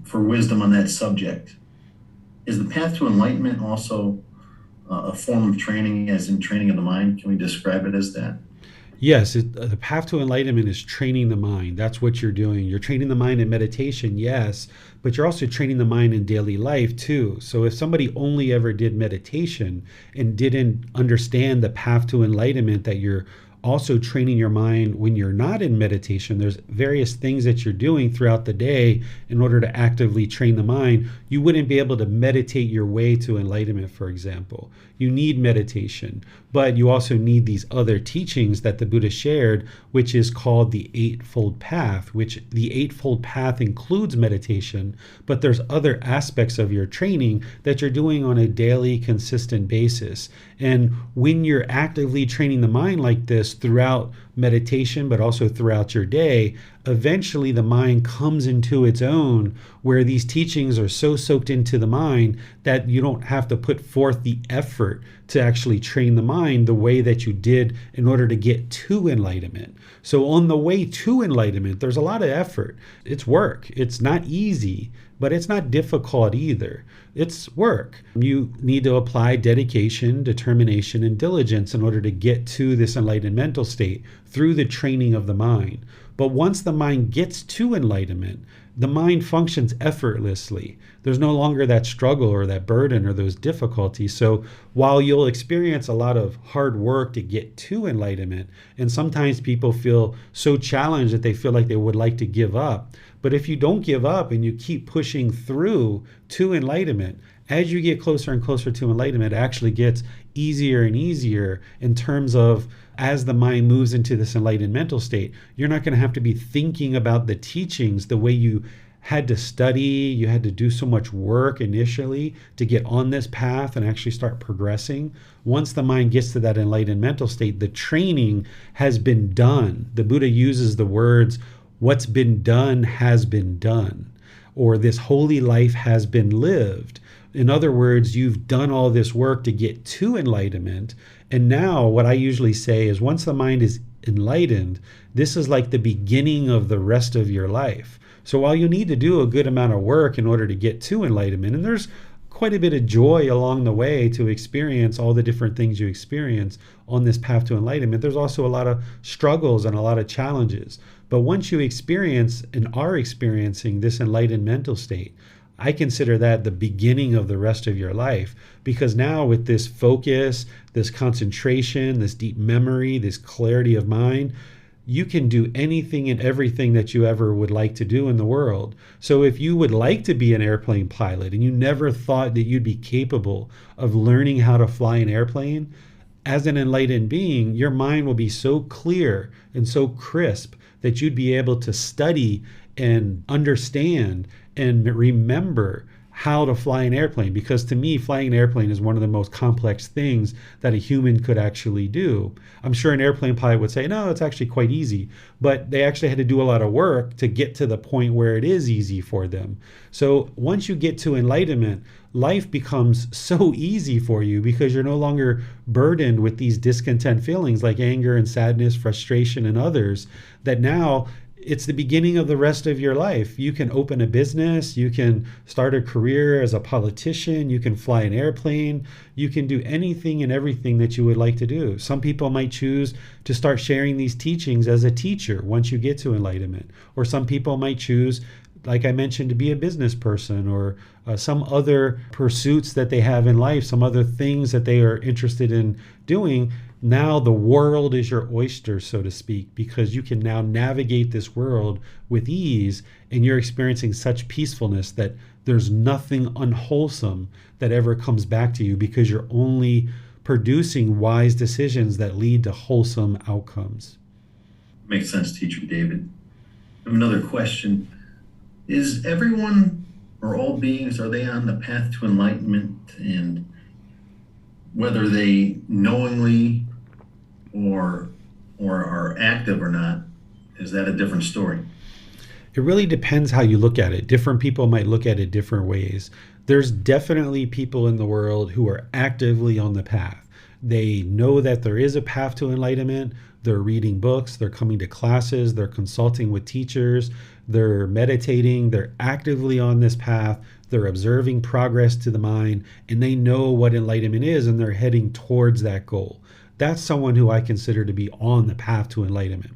for wisdom on that subject. Is the path to enlightenment also a form of training, as in training of the mind? Can we describe it as that? Yes, the path to enlightenment is training the mind. That's what you're doing. You're training the mind in meditation, yes, but you're also training the mind in daily life too. So if somebody only ever did meditation and didn't understand the path to enlightenment that you're also training your mind when you're not in meditation. There's various things that you're doing throughout the day in order to actively train the mind. You wouldn't be able to meditate your way to enlightenment, for example. You need meditation, but you also need these other teachings that the Buddha shared, which is called the Eightfold Path, which the Eightfold Path includes meditation, but there's other aspects of your training that you're doing on a daily, consistent basis. And when you're actively training the mind like this throughout meditation, but also throughout your day, eventually the mind comes into its own, where these teachings are so soaked into the mind that you don't have to put forth the effort to actually train the mind the way that you did in order to get to enlightenment. So on the way to enlightenment, there's a lot of effort. It's work. It's not easy, but it's not difficult either. It's work. You need to apply dedication, determination, and diligence in order to get to this enlightened mental state through the training of the mind. But once the mind gets to enlightenment, the mind functions effortlessly. There's no longer that struggle or that burden or those difficulties. So while you'll experience a lot of hard work to get to enlightenment, and sometimes people feel so challenged that they feel like they would like to give up. But if you don't give up and you keep pushing through to enlightenment, as you get closer and closer to enlightenment, it actually gets easier and easier in terms of as the mind moves into this enlightened mental state. You're not going to have to be thinking about the teachings the way you had to study. You had to do so much work initially to get on this path and actually start progressing. Once the mind gets to that enlightened mental state, the training has been done. The Buddha uses the words, "What's been done has been done," or "this holy life has been lived." In other words, you've done all this work to get to enlightenment. And now what I usually say is once the mind is enlightened, this is like the beginning of the rest of your life. So while you need to do a good amount of work in order to get to enlightenment, and there's quite a bit of joy along the way to experience all the different things you experience on this path to enlightenment, there's also a lot of struggles and a lot of challenges. But once you experience and are experiencing this enlightened mental state, I consider that the beginning of the rest of your life, because now with this focus, this concentration, this deep memory, this clarity of mind, you can do anything and everything that you ever would like to do in the world. So if you would like to be an airplane pilot and you never thought that you'd be capable of learning how to fly an airplane, as an enlightened being, your mind will be so clear and so crisp that you'd be able to study and understand and remember how to fly an airplane. Because to me, flying an airplane is one of the most complex things that a human could actually do. I'm sure an airplane pilot would say, no, it's actually quite easy, but they actually had to do a lot of work to get to the point where it is easy for them. So once you get to enlightenment, life becomes so easy for you because you're no longer burdened with these discontent feelings like anger and sadness, frustration, and others, that now it's the beginning of the rest of your life. You can open a business, you can start a career as a politician, you can fly an airplane, you can do anything and everything that you would like to do. Some people might choose to start sharing these teachings as a teacher once you get to enlightenment. Or some people might choose, like I mentioned, to be a business person or some other pursuits that they have in life, some other things that they are interested in doing. Now the world is your oyster, so to speak, because you can now navigate this world with ease, and you're experiencing such peacefulness that there's nothing unwholesome that ever comes back to you because you're only producing wise decisions that lead to wholesome outcomes. Makes sense, Teacher David. I have another question. Is everyone or all beings, are they on the path to enlightenment? And whether they knowingly or are active or not, is that a different story? It really depends how you look at it. Different people might look at it different ways. There's definitely people in the world who are actively on the path. They know that there is a path to enlightenment. They're reading books, they're coming to classes, they're consulting with teachers, they're meditating, they're actively on this path, they're observing progress to the mind, and they know what enlightenment is, and they're heading towards that goal. That's someone who I consider to be on the path to enlightenment.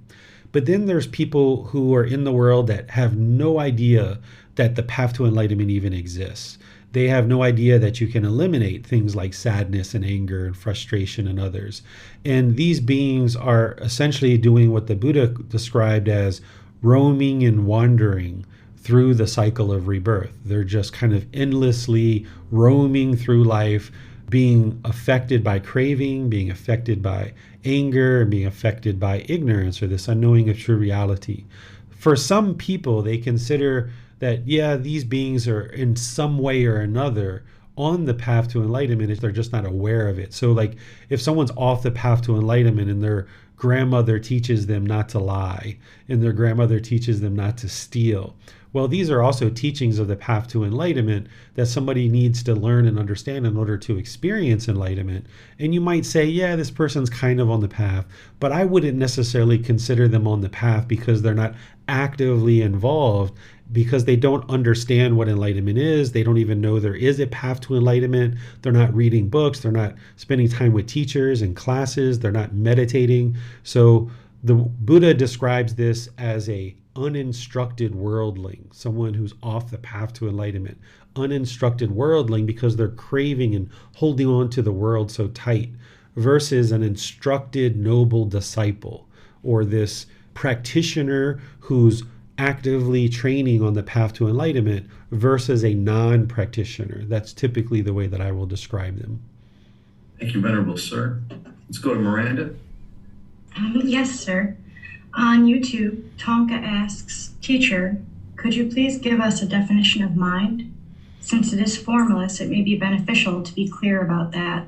But then there's people who are in the world that have no idea that the path to enlightenment even exists. they have no idea that you can eliminate things like sadness and anger and frustration in others. And these beings are essentially doing what the Buddha described as roaming and wandering through the cycle of rebirth. They're just kind of endlessly roaming through life, being affected by craving, being affected by anger, and being affected by ignorance, or this unknowing of true reality. For some people, they consider that, yeah, these beings are in some way or another on the path to enlightenment, they're just not aware of it. So like if someone's off the path to enlightenment and their grandmother teaches them not to lie, and their grandmother teaches them not to steal, well, these are also teachings of the path to enlightenment that somebody needs to learn and understand in order to experience enlightenment. And you might say, yeah, this person's kind of on the path, but I wouldn't necessarily consider them on the path because they're not actively involved, because they don't understand what enlightenment is. They don't even know there is a path to enlightenment. They're not reading books. They're not spending time with teachers and classes. They're not meditating. So the Buddha describes this as a uninstructed worldling, someone who's off the path to enlightenment. Uninstructed worldling because they're craving and holding on to the world so tight, versus an instructed noble disciple, or this practitioner who's actively training on the path to enlightenment, versus a non-practitioner. That's typically the way that I will describe them. Thank you, Venerable Sir. Let's go to Miranda. Yes, sir. On YouTube, Tonka asks, Teacher, could you please give us a definition of mind? Since it is formless, it may be beneficial to be clear about that.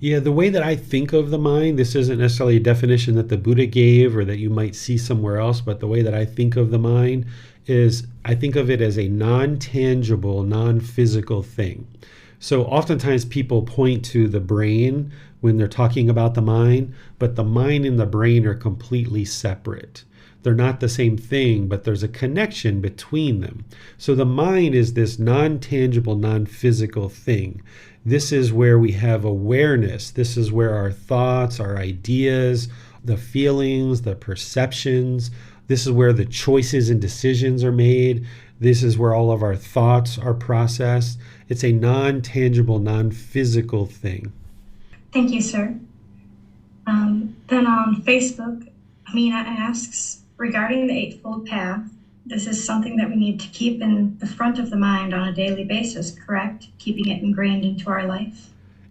Yeah, the way that I think of the mind, this isn't necessarily a definition that the Buddha gave or that you might see somewhere else, but the way that I think of the mind is I think of it as a non-tangible, non-physical thing. So oftentimes people point to the brain when they're talking about the mind, but the mind and the brain are completely separate. They're not the same thing, but there's a connection between them. So the mind is this non-tangible, non-physical thing. This is where we have awareness. This is where our thoughts, our ideas, the feelings, the perceptions, this is where the choices and decisions are made. This is where all of our thoughts are processed. It's a non-tangible, non-physical thing. Thank you, sir. Then on Facebook, Amina asks, regarding the Eightfold Path, this is something that we need to keep in the front of the mind on a daily basis, correct? Keeping it ingrained into our life?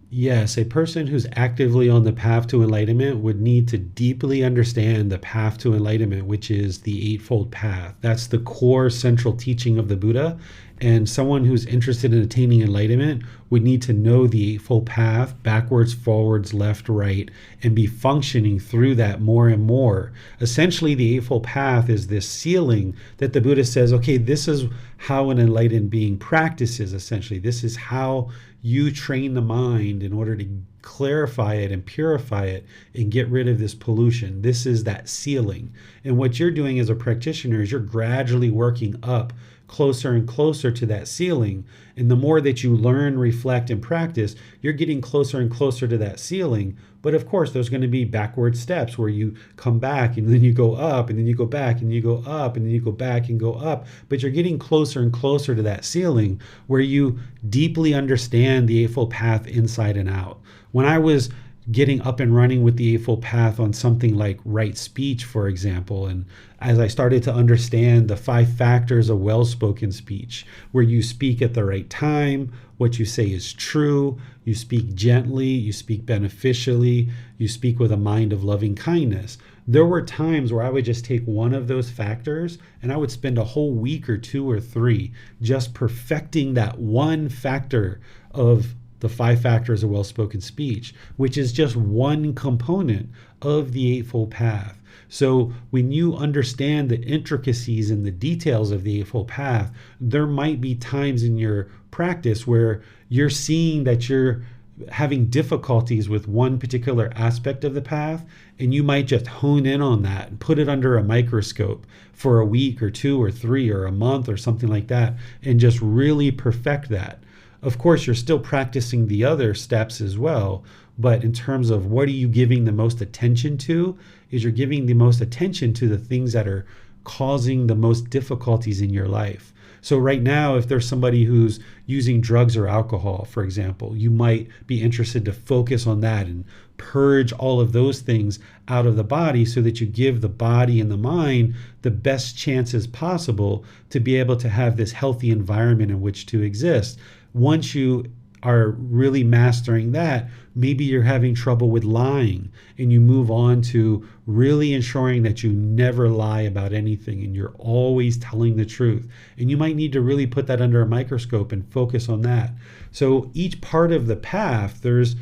Yes, a person who's actively on the path to enlightenment would need to deeply understand the path to enlightenment, which is the Eightfold Path. That's the core central teaching of the Buddha. And someone who's interested in attaining enlightenment would need to know the Eightfold Path backwards, forwards, left, right, and be functioning through that more and more. Essentially, the Eightfold Path is this ceiling that the Buddha says, okay, this is how an enlightened being practices, essentially. This is how you train the mind in order to clarify it and purify it and get rid of this pollution. This is that ceiling. And what you're doing as a practitioner is you're gradually working up closer and closer to that ceiling. And the more that you learn, reflect, and practice, you're getting closer and closer to that ceiling. But of course, there's going to be backward steps where you come back and then you go up and then you go back and you go up and then you go back and go up. But you're getting closer and closer to that ceiling where you deeply understand the Eightfold Path inside and out. When I was getting up and running with the Eightfold Path on something like right speech, for example, and as I started to understand the 5 factors of well-spoken speech, where you speak at the right time, what you say is true, you speak gently, you speak beneficially, you speak with a mind of loving kindness. There were times where I would just take one of those factors and I would spend a whole week or 2 or 3 just perfecting that one factor of the 5 factors of well-spoken speech, which is just one component of the Eightfold Path. So when you understand the intricacies and the details of the Eightfold Path, there might be times in your practice where you're seeing that you're having difficulties with one particular aspect of the path, and you might just hone in on that and put it under a microscope for a week or 2 or 3 or a month or something like that, and just really perfect that. Of course, you're still practicing the other steps as well, but in terms of what are you giving the most attention to, is you're giving the most attention to the things that are causing the most difficulties in your life. So right now, if there's somebody who's using drugs or alcohol, for example, you might be interested to focus on that and purge all of those things out of the body so that you give the body and the mind the best chances possible to be able to have this healthy environment in which to exist. Once you are really mastering that, maybe you're having trouble with lying and you move on to really ensuring that you never lie about anything and you're always telling the truth. And you might need to really put that under a microscope and focus on that. So each part of the path, there's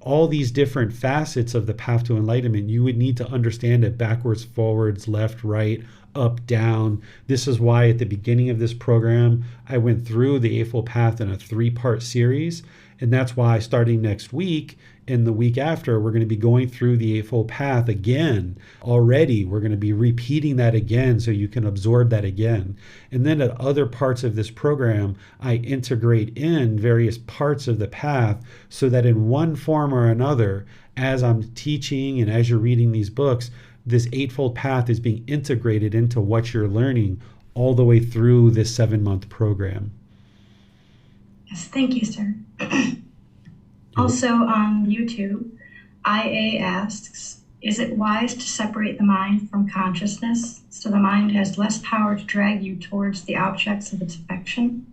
all these different facets of the path to enlightenment. You would need to understand it backwards, forwards, left, right, up, down. This is why at the beginning of this program, I went through the Eightfold Path in a 3-part series. And that's why starting next week and the week after, we're going to be going through the Eightfold Path again. Already, we're going to be repeating that again so you can absorb that again. And then at other parts of this program, I integrate in various parts of the path so that in one form or another, as I'm teaching and as you're reading these books, this Eightfold Path is being integrated into what you're learning all the way through this 7-month program. Yes, thank you, sir. Also on YouTube, IA asks, is it wise to separate the mind from consciousness so the mind has less power to drag you towards the objects of its affection?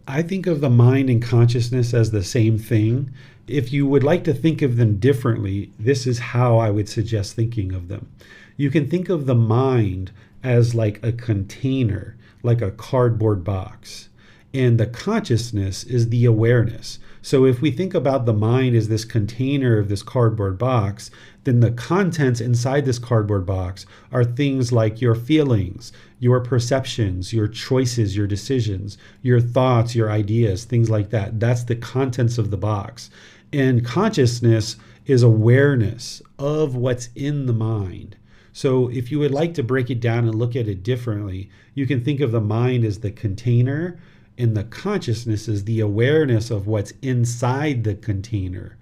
I think of the mind and consciousness as the same thing. If you would like to think of them differently, this is how I would suggest thinking of them. You can think of the mind as like a container, like a cardboard box. And the consciousness is the awareness. So if we think about the mind as this container of this cardboard box, then the contents inside this cardboard box are things like your feelings, your perceptions, your choices, your decisions, your thoughts, your ideas, things like that. That's the contents of the box. And consciousness is awareness of what's in the mind. So if you would like to break it down and look at it differently, you can think of the mind as the container, and the consciousness is the awareness of what's inside the container.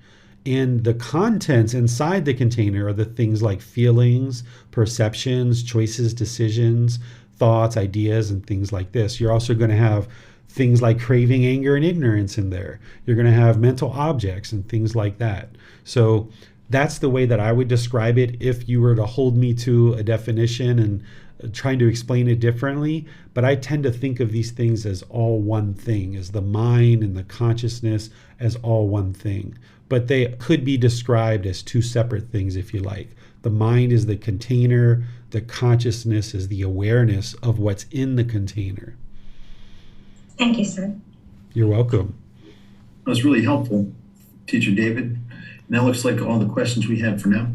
And the contents inside the container are the things like feelings, perceptions, choices, decisions, thoughts, ideas, and things like this. You're also going to have things like craving, anger, and ignorance in there. You're going to have mental objects and things like that. So that's the way that I would describe it if you were to hold me to a definition and trying to explain it differently. But I tend to think of these things as all one thing, as the mind and the consciousness as all one thing. But they could be described as two separate things if you like. The mind is the container, the consciousness is the awareness of what's in the container. Thank you, sir. You're welcome. That was really helpful, Teacher David. And that looks like all the questions we have for now.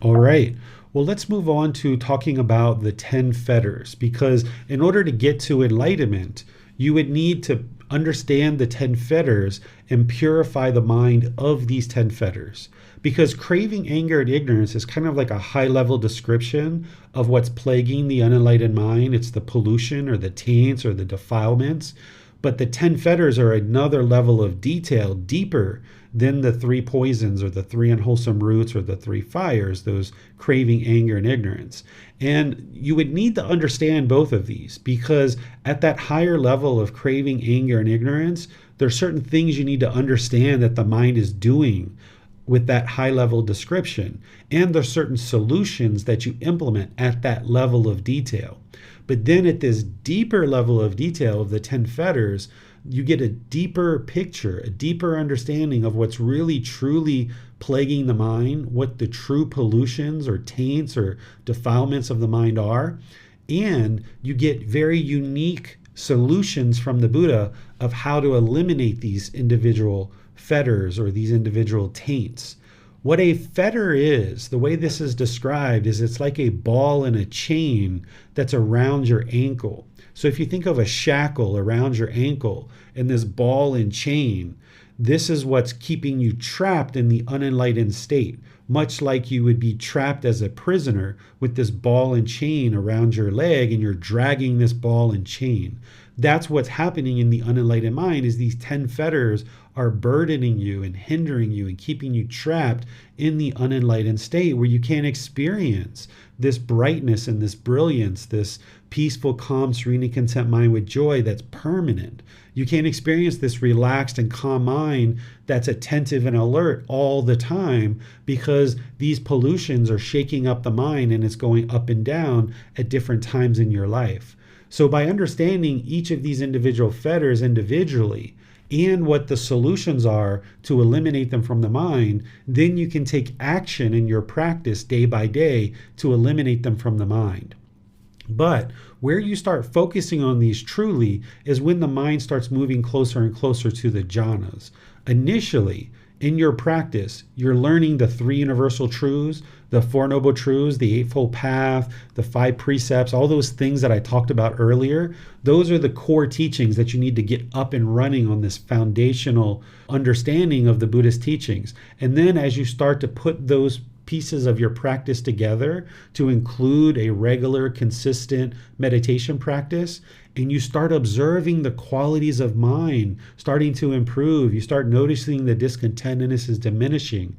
All right. Well, let's move on to talking about the 10 fetters, because in order to get to enlightenment, you would need to understand the 10 fetters and purify the mind of these 10 fetters. Because craving, anger, and ignorance is kind of like a high-level description of what's plaguing the unenlightened mind. It's the pollution or the taints or the defilements. But the 10 fetters are another level of detail, deeper than the 3 poisons or the 3 unwholesome roots or the 3 fires, those craving, anger, and ignorance. And you would need to understand both of these, because at that higher level of craving, anger, and ignorance, there are certain things you need to understand that the mind is doing with that high level description. And there are certain solutions that you implement at that level of detail. But then at this deeper level of detail of the 10 fetters, you get a deeper picture, a deeper understanding of what's really truly plaguing the mind, what the true pollutions or taints or defilements of the mind are. And you get very unique solutions from the Buddha of how to eliminate these individual fetters or these individual taints. What a fetter is, the way this is described, is it's like a ball and a chain that's around your ankle. So if you think of a shackle around your ankle and this ball and chain, this is what's keeping you trapped in the unenlightened state, much like you would be trapped as a prisoner with this ball and chain around your leg and you're dragging this ball and chain. That's what's happening in the unenlightened mind, is these 10 fetters are burdening you and hindering you and keeping you trapped in the unenlightened state where you can't experience this brightness and this brilliance, this peaceful, calm, serene, and content mind with joy that's permanent. You can't experience this relaxed and calm mind that's attentive and alert all the time because these pollutions are shaking up the mind and it's going up and down at different times in your life. So by understanding each of these individual fetters individually and what the solutions are to eliminate them from the mind, then you can take action in your practice day by day to eliminate them from the mind. But where you start focusing on these truly is when the mind starts moving closer and closer to the jhanas. Initially, in your practice, you're learning the 3 universal truths, the 4 noble truths, the Eightfold Path, the 5 precepts, all those things that I talked about earlier. Those are the core teachings that you need to get up and running on this foundational understanding of the Buddhist teachings. And then as you start to put those pieces of your practice together to include a regular, consistent meditation practice, and you start observing the qualities of mind starting to improve, you start noticing the discontentedness is diminishing.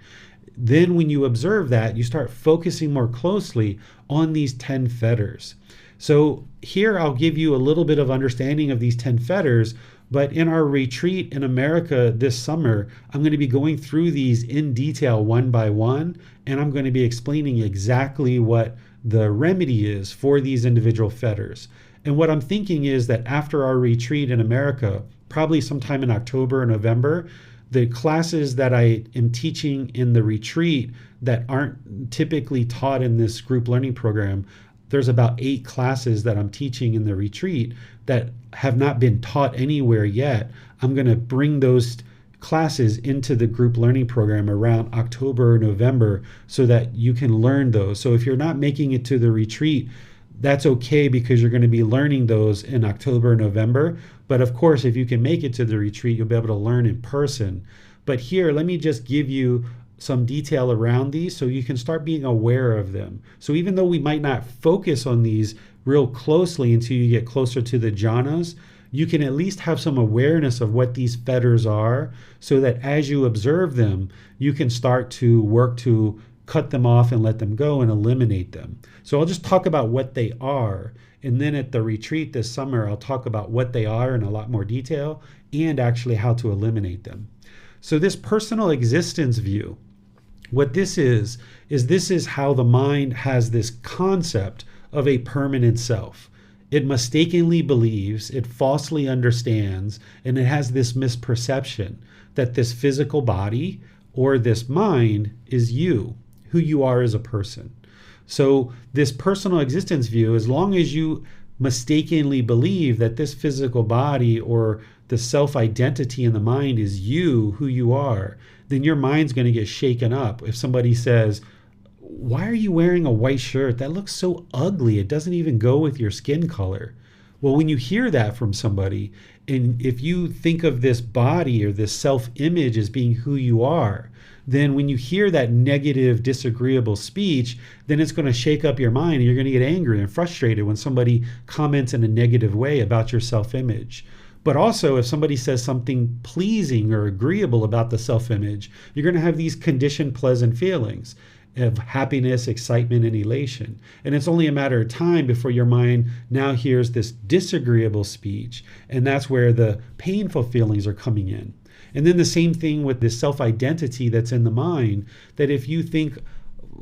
Then when you observe that, you start focusing more closely on these 10 fetters. So here I'll give you a little bit of understanding of these 10 fetters, but in our retreat in America this summer, I'm going to be going through these in detail one by one, and I'm going to be explaining exactly what the remedy is for these individual fetters. And what I'm thinking is that after our retreat in America, probably sometime in October or November, the classes that I am teaching in the retreat that aren't typically taught in this group learning program, there's about 8 classes that I'm teaching in the retreat that have not been taught anywhere yet. I'm going to bring those classes into the group learning program around October or November so that you can learn those. So if you're not making it to the retreat, that's okay because you're going to be learning those in October, November. But of course, if you can make it to the retreat, you'll be able to learn in person. But here, let me just give you some detail around these so you can start being aware of them. So even though we might not focus on these real closely until you get closer to the jhanas, you can at least have some awareness of what these fetters are so that as you observe them, you can start to work to cut them off and let them go and eliminate them. So I'll just talk about what they are. And then at the retreat this summer, I'll talk about what they are in a lot more detail and actually how to eliminate them. So this personal existence view, what this is how the mind has this concept of a permanent self. It mistakenly believes, it falsely understands, and it has this misperception that this physical body or this mind is you, who you are as a person. So this personal existence view, as long as you mistakenly believe that this physical body or the self-identity in the mind is you, who you are, then your mind's going to get shaken up. If somebody says, "Why are you wearing a white shirt? That looks so ugly. It doesn't even go with your skin color." Well, when you hear that from somebody, and if you think of this body or this self-image as being who you are, then when you hear that negative, disagreeable speech, then it's going to shake up your mind and you're going to get angry and frustrated when somebody comments in a negative way about your self-image. But also, if somebody says something pleasing or agreeable about the self-image, you're going to have these conditioned pleasant feelings of happiness, excitement, and elation. And it's only a matter of time before your mind now hears this disagreeable speech, and that's where the painful feelings are coming in. And then the same thing with this self-identity that's in the mind, that if you think,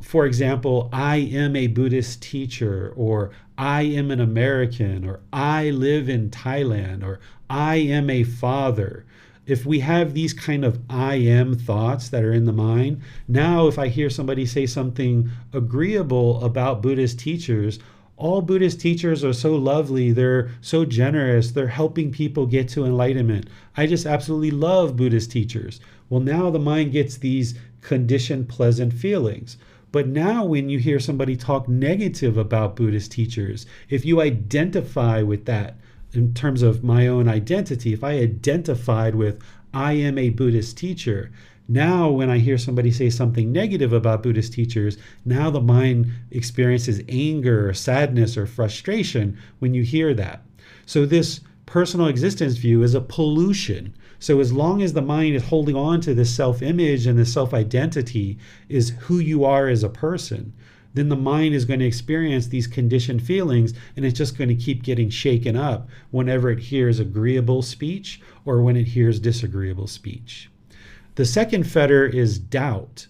for example, I am a Buddhist teacher, or I am an American, or I live in Thailand, or I am a father. If we have these kind of I am thoughts that are in the mind, now if I hear somebody say something agreeable about Buddhist teachers, all Buddhist teachers are so lovely, they're so generous, they're helping people get to enlightenment. I just absolutely love Buddhist teachers. Well, now the mind gets these conditioned pleasant feelings. But now when you hear somebody talk negative about Buddhist teachers, if you identify with that in terms of my own identity, if I identified with I am a Buddhist teacher, now when I hear somebody say something negative about Buddhist teachers, now the mind experiences anger or sadness or frustration when you hear that. So this personal existence view is a pollution So as long as the mind is holding on to this self-image and this self-identity is who you are as a person, then the mind is going to experience these conditioned feelings, and it's just going to keep getting shaken up whenever it hears agreeable speech or when it hears disagreeable speech. The second fetter is doubt.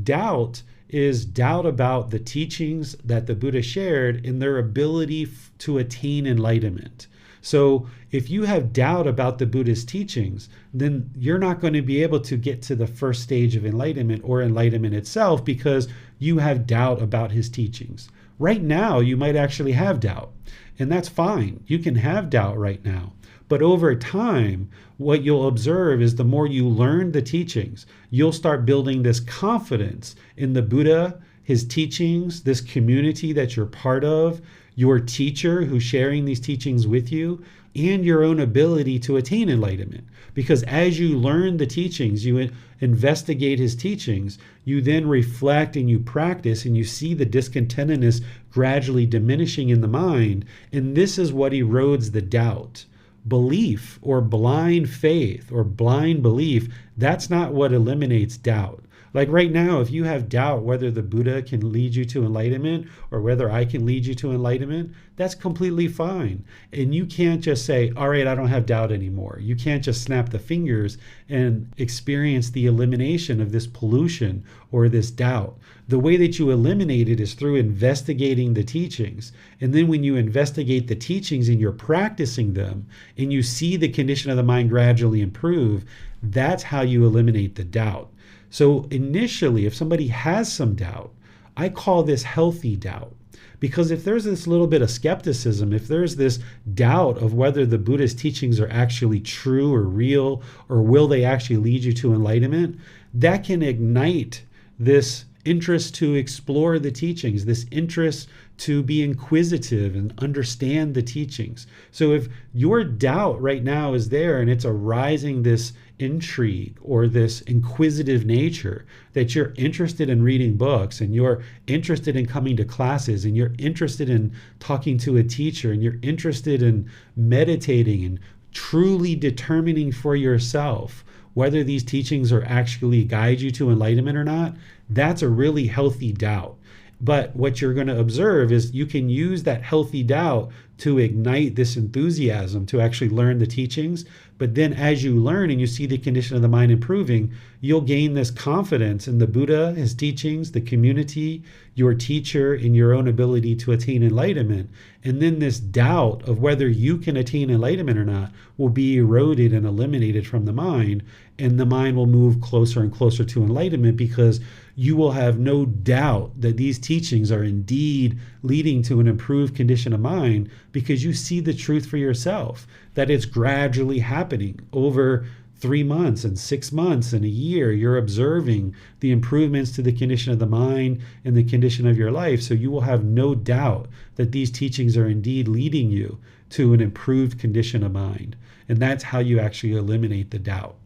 Doubt is doubt about the teachings that the Buddha shared in their ability to attain enlightenment. So if you have doubt about the Buddha's teachings, then you're not going to be able to get to the first stage of enlightenment or enlightenment itself because you have doubt about his teachings. Right now, you might actually have doubt, and that's fine. You can have doubt right now. But over time, what you'll observe is the more you learn the teachings, you'll start building this confidence in the Buddha, his teachings, this community that you're part of, your teacher who's sharing these teachings with you, and your own ability to attain enlightenment. Because as you learn the teachings, you investigate his teachings, you then reflect and you practice and you see the discontentedness gradually diminishing in the mind. And this is what erodes the doubt. Belief or blind faith or blind belief, that's not what eliminates doubt. Like right now, if you have doubt whether the Buddha can lead you to enlightenment or whether I can lead you to enlightenment, that's completely fine. And you can't just say, all right, I don't have doubt anymore. You can't just snap the fingers and experience the elimination of this pollution or this doubt. The way that you eliminate it is through investigating the teachings. And then when you investigate the teachings and you're practicing them and you see the condition of the mind gradually improve, that's how you eliminate the doubt. So initially, if somebody has some doubt, I call this healthy doubt. Because if there's this little bit of skepticism, if there's this doubt of whether the Buddha's teachings are actually true or real, or will they actually lead you to enlightenment, that can ignite this interest to explore the teachings, this interest to be inquisitive and understand the teachings. So if your doubt right now is there and it's arising this intrigue or this inquisitive nature, that you're interested in reading books and you're interested in coming to classes and you're interested in talking to a teacher and you're interested in meditating and truly determining for yourself whether these teachings are actually guide you to enlightenment or not, that's a really healthy doubt. But what you're going to observe is you can use that healthy doubt to ignite this enthusiasm to actually learn the teachings. But then as you learn and you see the condition of the mind improving, you'll gain this confidence in the Buddha, his teachings, the community, your teacher, and your own ability to attain enlightenment. And then this doubt of whether you can attain enlightenment or not will be eroded and eliminated from the mind. And the mind will move closer and closer to enlightenment because you will have no doubt that these teachings are indeed leading to an improved condition of mind because you see the truth for yourself, that it's gradually happening over 3 months and 6 months and a year. You're observing the improvements to the condition of the mind and the condition of your life. So you will have no doubt that these teachings are indeed leading you to an improved condition of mind. And that's how you actually eliminate the doubt.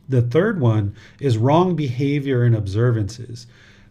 The third one is wrong behavior and observances.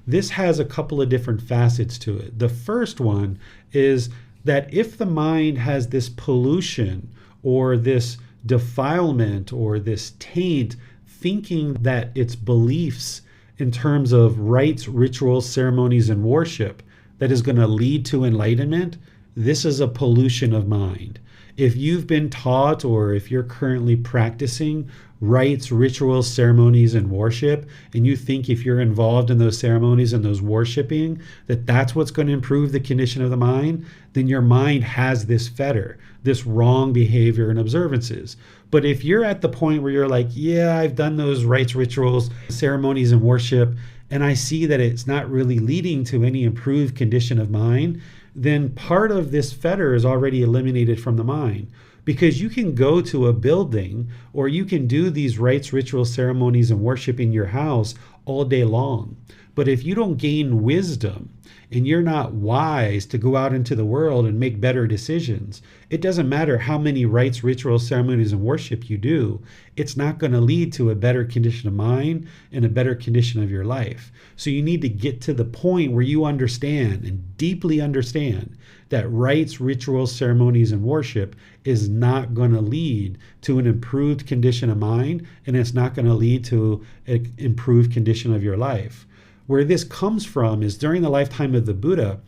This has a couple of different facets to it. The first one is that if the mind has this pollution or this defilement or this taint, thinking that its beliefs in terms of rites, rituals, ceremonies, and worship that is going to lead to enlightenment, this is a pollution of mind. If you've been taught or if you're currently practicing rites, rituals, ceremonies, and worship, and you think if you're involved in those ceremonies and those worshiping, that that's what's going to improve the condition of the mind, then your mind has this fetter, this wrong behavior and observances. But if you're at the point where you're like, yeah, I've done those rites, rituals, ceremonies, and worship, and I see that it's not really leading to any improved condition of mind, then part of this fetter is already eliminated from the mind. Because you can go to a building or you can do these rites, rituals, ceremonies, and worship in your house all day long. But if you don't gain wisdom and you're not wise to go out into the world and make better decisions, it doesn't matter how many rites, rituals, ceremonies, and worship you do. It's not going to lead to a better condition of mind and a better condition of your life. So you need to get to the point where you understand and deeply understand that rites, rituals, ceremonies, and worship is not going to lead to an improved condition of mind, and it's not going to lead to an improved condition of your life. Where this comes from is during the lifetime of the Buddha,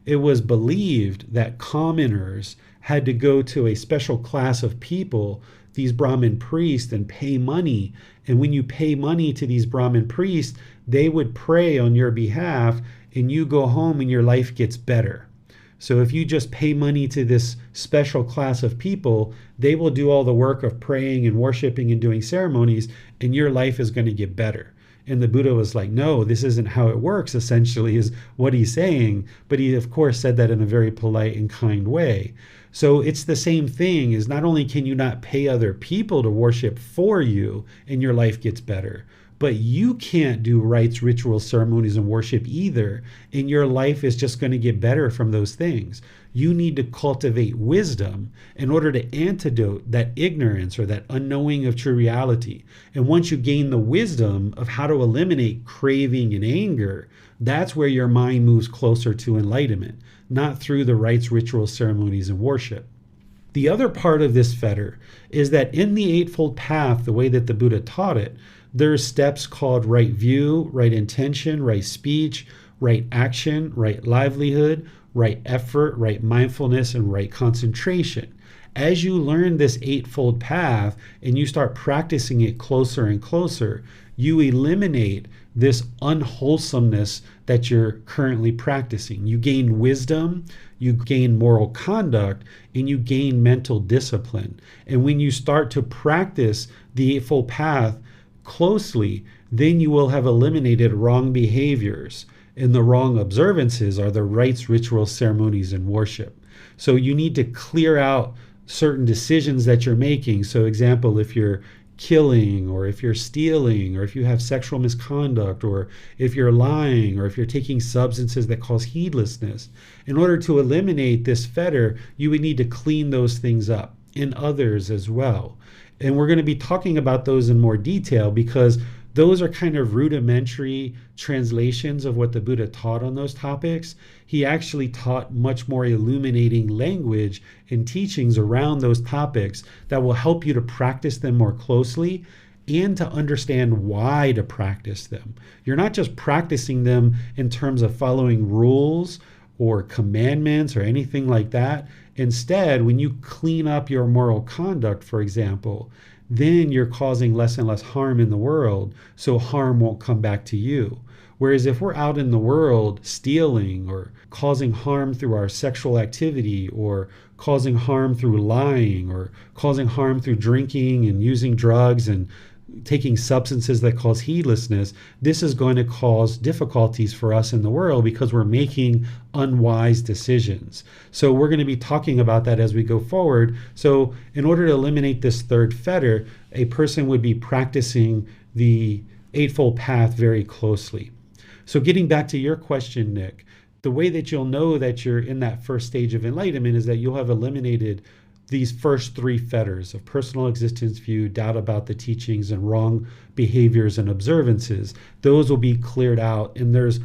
it was believed that commoners had to go to a special class of people, these Brahmin priests, and pay money. And when you pay money to these Brahmin priests, they would pray on your behalf, and you go home and your life gets better. So if you just pay money to this special class of people, they will do all the work of praying and worshiping and doing ceremonies, and your life is going to get better. And the Buddha was like, no, this isn't how it works, essentially, is what he's saying. But he, of course, said that in a very polite and kind way. So it's the same thing, is not only can you not pay other people to worship for you and your life gets better, but you can't do rites, rituals, ceremonies, and worship either, and your life is just going to get better from those things. You need to cultivate wisdom in order to antidote that ignorance or that unknowing of true reality. And once you gain the wisdom of how to eliminate craving and anger, that's where your mind moves closer to enlightenment, not through the rites, rituals, ceremonies, and worship. The other part of this fetter is that in the Eightfold Path, the way that the Buddha taught it, there are steps called right view, right intention, right speech, right action, right livelihood, right effort, right mindfulness, and right concentration. As you learn this Eightfold Path and you start practicing it closer and closer, you eliminate this unwholesomeness that you're currently practicing. You gain wisdom, you gain moral conduct, and you gain mental discipline. And when you start to practice the Eightfold Path closely, then you will have eliminated wrong behaviors. And the wrong observances are the rites, rituals, ceremonies, and worship. So you need to clear out certain decisions that you're making. So example, if you're killing, or if you're stealing, or if you have sexual misconduct, or if you're lying, or if you're taking substances that cause heedlessness, in order to eliminate this fetter, you would need to clean those things up in others as well. And we're going to be talking about those in more detail because those are kind of rudimentary translations of what the Buddha taught on those topics. He actually taught much more illuminating language and teachings around those topics that will help you to practice them more closely and to understand why to practice them. You're not just practicing them in terms of following rules or commandments or anything like that. Instead, when you clean up your moral conduct, for example, then you're causing less and less harm in the world, so harm won't come back to you. Whereas if we're out in the world stealing or causing harm through our sexual activity, or causing harm through lying, or causing harm through drinking and using drugs and taking substances that cause heedlessness, this is going to cause difficulties for us in the world because we're making unwise decisions. So we're going to be talking about that as we go forward. So in order to eliminate this third fetter, a person would be practicing the Eightfold Path very closely. So getting back to your question, Nick, the way that you'll know that you're in that first stage of enlightenment is that you'll have eliminated these first three fetters of personal existence view, doubt about the teachings, and wrong behaviors and observances. Those will be cleared out. And there's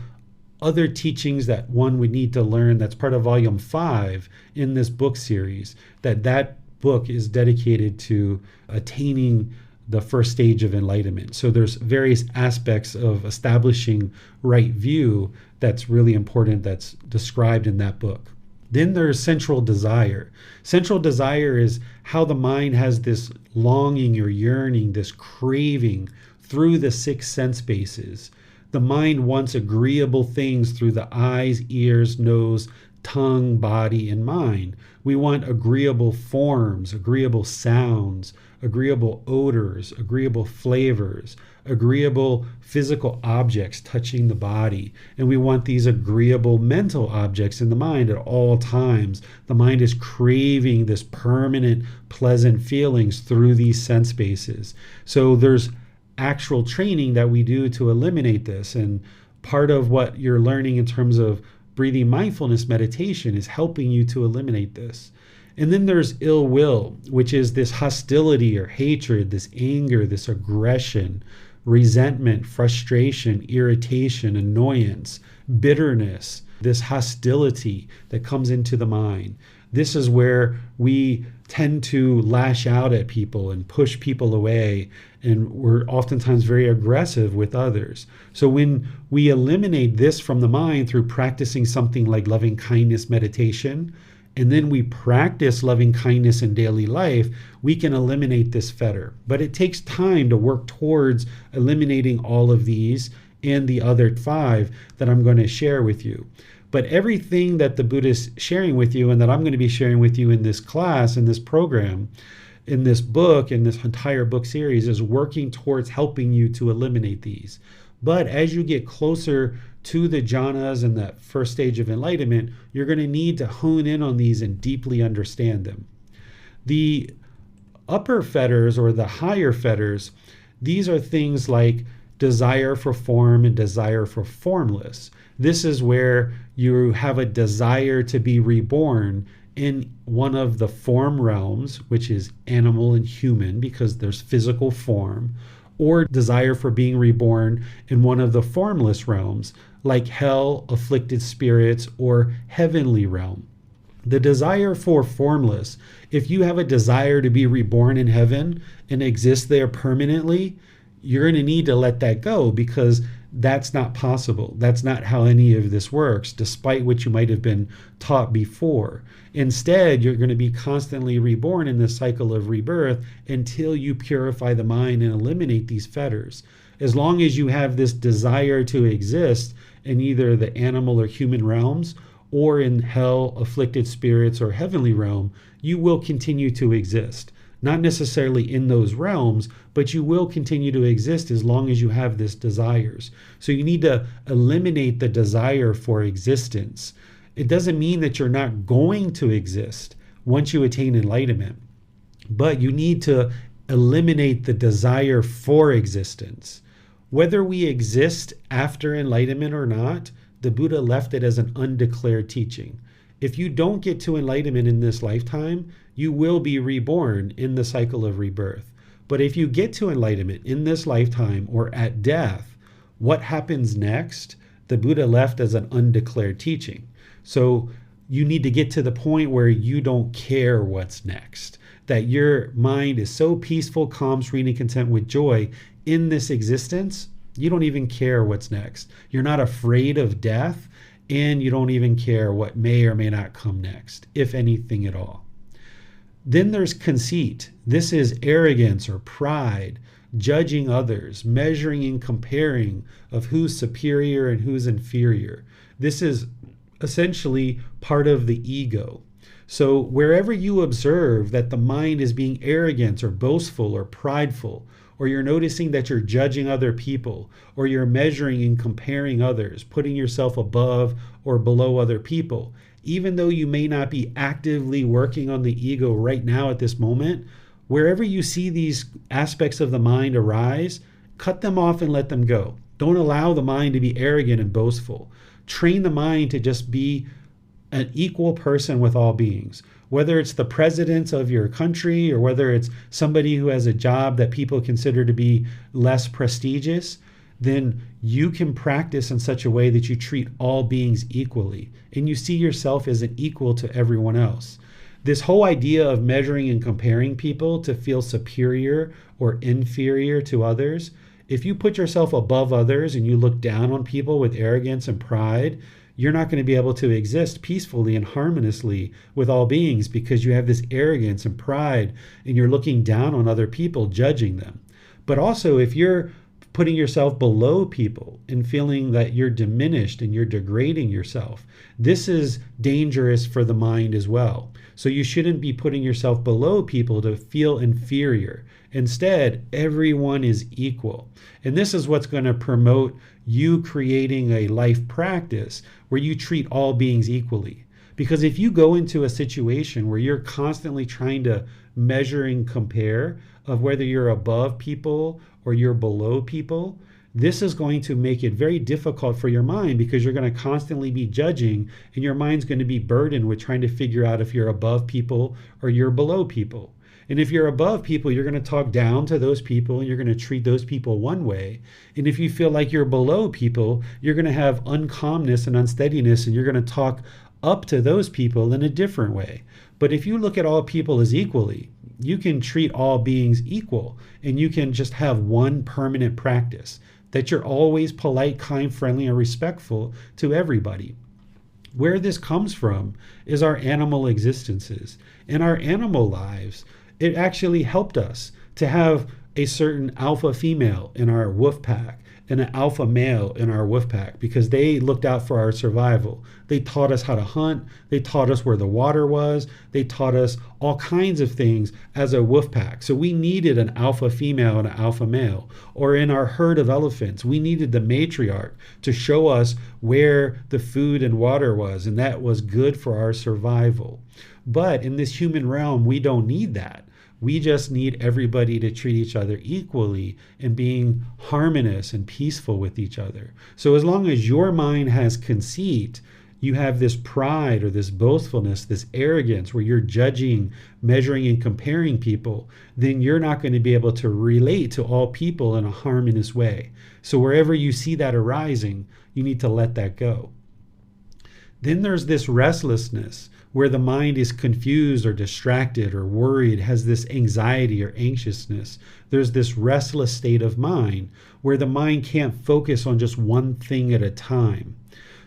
other teachings that one would need to learn. That's part of volume 5 in this book series, that book is dedicated to attaining the first stage of enlightenment. So there's various aspects of establishing right view that's really important, that's described in that book. Then there's central desire. Central desire is how the mind has this longing or yearning, this craving through the 6 sense bases. The mind wants agreeable things through the eyes, ears, nose, tongue, body, and mind. We want agreeable forms, agreeable sounds, agreeable odors, agreeable flavors, agreeable physical objects touching the body. And we want these agreeable mental objects in the mind at all times. The mind is craving this permanent, pleasant feelings through these sense bases. So there's actual training that we do to eliminate this. And part of what you're learning in terms of breathing mindfulness meditation is helping you to eliminate this. And then there's ill will, which is this hostility or hatred, this anger, this aggression, resentment, frustration, irritation, annoyance, bitterness, this hostility that comes into the mind. This is where we tend to lash out at people and push people away, and we're oftentimes very aggressive with others. So when we eliminate this from the mind through practicing something like loving kindness meditation, and then we practice loving kindness in daily life, we can eliminate this fetter. But it takes time to work towards eliminating all of these and the other 5 that I'm going to share with you. But everything that the Buddha is sharing with you and that I'm going to be sharing with you in this class, in this program, in this book, in this entire book series is working towards helping you to eliminate these. But as you get closer to the jhanas and that first stage of enlightenment, you're going to need to hone in on these and deeply understand them. The upper fetters or the higher fetters, these are things like desire for form and desire for formless. This is where you have a desire to be reborn in one of the form realms, which is animal and human, because there's physical form, or desire for being reborn in one of the formless realms, like hell, afflicted spirits, or heavenly realm. The desire for formless, if you have a desire to be reborn in heaven and exist there permanently, you're going to need to let that go, because that's not possible. That's not how any of this works, despite what you might have been taught before. Instead, you're going to be constantly reborn in this cycle of rebirth until you purify the mind and eliminate these fetters. As long as you have this desire to exist in either the animal or human realms, or in hell, afflicted spirits, or heavenly realm, you will continue to exist. Not necessarily in those realms, but you will continue to exist as long as you have this desires. So you need to eliminate the desire for existence. It doesn't mean that you're not going to exist once you attain enlightenment, but you need to eliminate the desire for existence. Whether we exist after enlightenment or not, the Buddha left it as an undeclared teaching. If you don't get to enlightenment in this lifetime, you will be reborn in the cycle of rebirth. But if you get to enlightenment in this lifetime or at death, what happens next? The Buddha left as an undeclared teaching. So you need to get to the point where you don't care what's next, that your mind is so peaceful, calm, serene, and content with joy in this existence, you don't even care what's next. You're not afraid of death, and you don't even care what may or may not come next, if anything at all. Then there's conceit. This is arrogance or pride, judging others, measuring and comparing of who's superior and who's inferior. This is essentially part of the ego. So wherever you observe that the mind is being arrogant or boastful or prideful, or you're noticing that you're judging other people, or you're measuring and comparing others, putting yourself above or below other people, even though you may not be actively working on the ego right now at this moment, wherever you see these aspects of the mind arise, cut them off and let them go. Don't allow the mind to be arrogant and boastful. Train the mind to just be an equal person with all beings. Whether it's the president of your country or whether it's somebody who has a job that people consider to be less prestigious, then you can practice in such a way that you treat all beings equally and you see yourself as an equal to everyone else. This whole idea of measuring and comparing people to feel superior or inferior to others, if you put yourself above others and you look down on people with arrogance and pride, you're not going to be able to exist peacefully and harmoniously with all beings because you have this arrogance and pride and you're looking down on other people, judging them. But also, if you're putting yourself below people and feeling that you're diminished and you're degrading yourself, this is dangerous for the mind as well. So you shouldn't be putting yourself below people to feel inferior. Instead, everyone is equal. And this is what's going to promote you creating a life practice where you treat all beings equally. Because if you go into a situation where you're constantly trying to measure and compare of whether you're above people or you're below people, this is going to make it very difficult for your mind, because you're going to constantly be judging, and your mind's going to be burdened with trying to figure out if you're above people or you're below people. And if you're above people, you're going to talk down to those people and you're going to treat those people one way. And if you feel like you're below people, you're going to have uncalmness and unsteadiness, and you're going to talk up to those people in a different way. But if you look at all people as equally, you can treat all beings equal, and you can just have one permanent practice, that you're always polite, kind, friendly, and respectful to everybody. Where this comes from is our animal existences. In our animal lives, it actually helped us to have a certain alpha female in our wolf pack and an alpha male in our wolf pack, because they looked out for our survival. They taught us how to hunt. They taught us where the water was. They taught us all kinds of things as a wolf pack. So we needed an alpha female and an alpha male. Or in our herd of elephants, we needed the matriarch to show us where the food and water was, and that was good for our survival. But in this human realm, we don't need that. We just need everybody to treat each other equally and being harmonious and peaceful with each other. So as long as your mind has conceit, you have this pride or this boastfulness, this arrogance where you're judging, measuring, and comparing people, then you're not going to be able to relate to all people in a harmonious way. So wherever you see that arising, you need to let that go. Then there's this restlessness, where the mind is confused or distracted or worried, has this anxiety or anxiousness. There's this restless state of mind where the mind can't focus on just one thing at a time.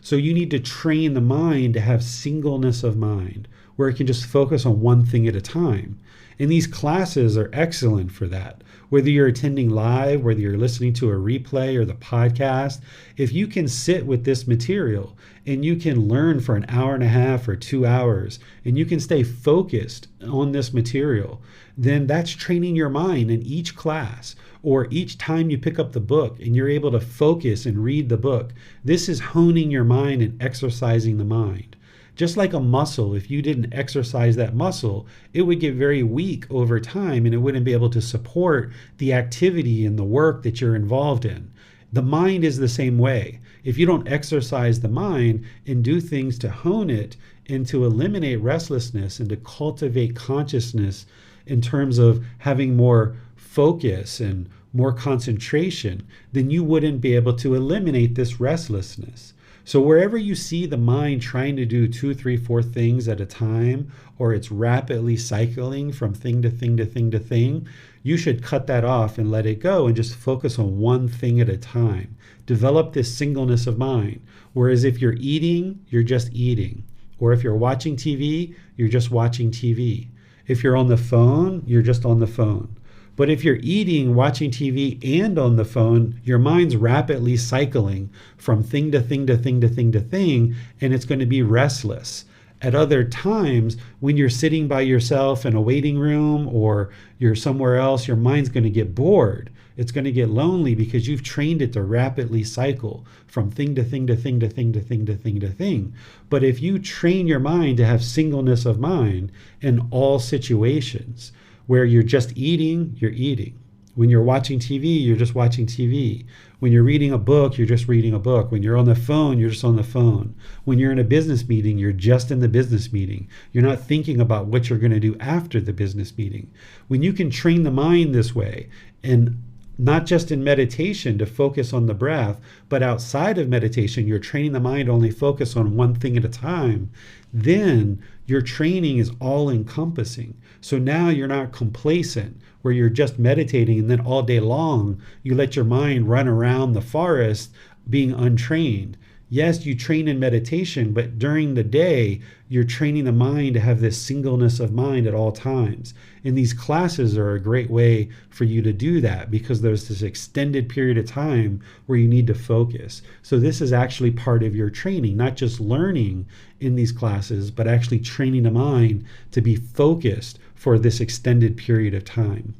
So you need to train the mind to have singleness of mind, where it can just focus on one thing at a time. And these classes are excellent for that. Whether you're attending live, whether you're listening to a replay or the podcast, if you can sit with this material and you can learn for an hour and a half or 2 hours, and you can stay focused on this material, then that's training your mind in each class, or each time you pick up the book and you're able to focus and read the book. This is honing your mind and exercising the mind. Just like a muscle, if you didn't exercise that muscle, it would get very weak over time, and it wouldn't be able to support the activity and the work that you're involved in. The mind is the same way. If you don't exercise the mind and do things to hone it and to eliminate restlessness and to cultivate consciousness in terms of having more focus and more concentration, then you wouldn't be able to eliminate this restlessness. So wherever you see the mind trying to do 2, 3, 4 things at a time, or it's rapidly cycling from thing to thing to thing to thing, you should cut that off and let it go and just focus on one thing at a time. Develop this singleness of mind. Whereas if you're eating, you're just eating. Or if you're watching TV, you're just watching TV. If you're on the phone, you're just on the phone. But if you're eating, watching TV, and on the phone, your mind's rapidly cycling from thing to thing to thing to thing to thing, and it's going to be restless. At other times, when you're sitting by yourself in a waiting room or you're somewhere else, your mind's going to get bored. It's going to get lonely because you've trained it to rapidly cycle from thing to thing to thing to thing to thing to thing to thing. But if you train your mind to have singleness of mind in all situations, where you're just eating, you're eating. When you're watching TV, you're just watching TV. When you're reading a book, you're just reading a book. When you're on the phone, you're just on the phone. When you're in a business meeting, you're just in the business meeting. You're not thinking about what you're going to do after the business meeting. When you can train the mind this way, and not just in meditation to focus on the breath, but outside of meditation, you're training the mind to only focus on one thing at a time, then your training is all encompassing. So now you're not complacent where you're just meditating and then all day long you let your mind run around the forest being untrained. Yes, you train in meditation, but during the day, you're training the mind to have this singleness of mind at all times. And these classes are a great way for you to do that because there's this extended period of time where you need to focus. So this is actually part of your training, not just learning in these classes, but actually training the mind to be focused for this extended period of time.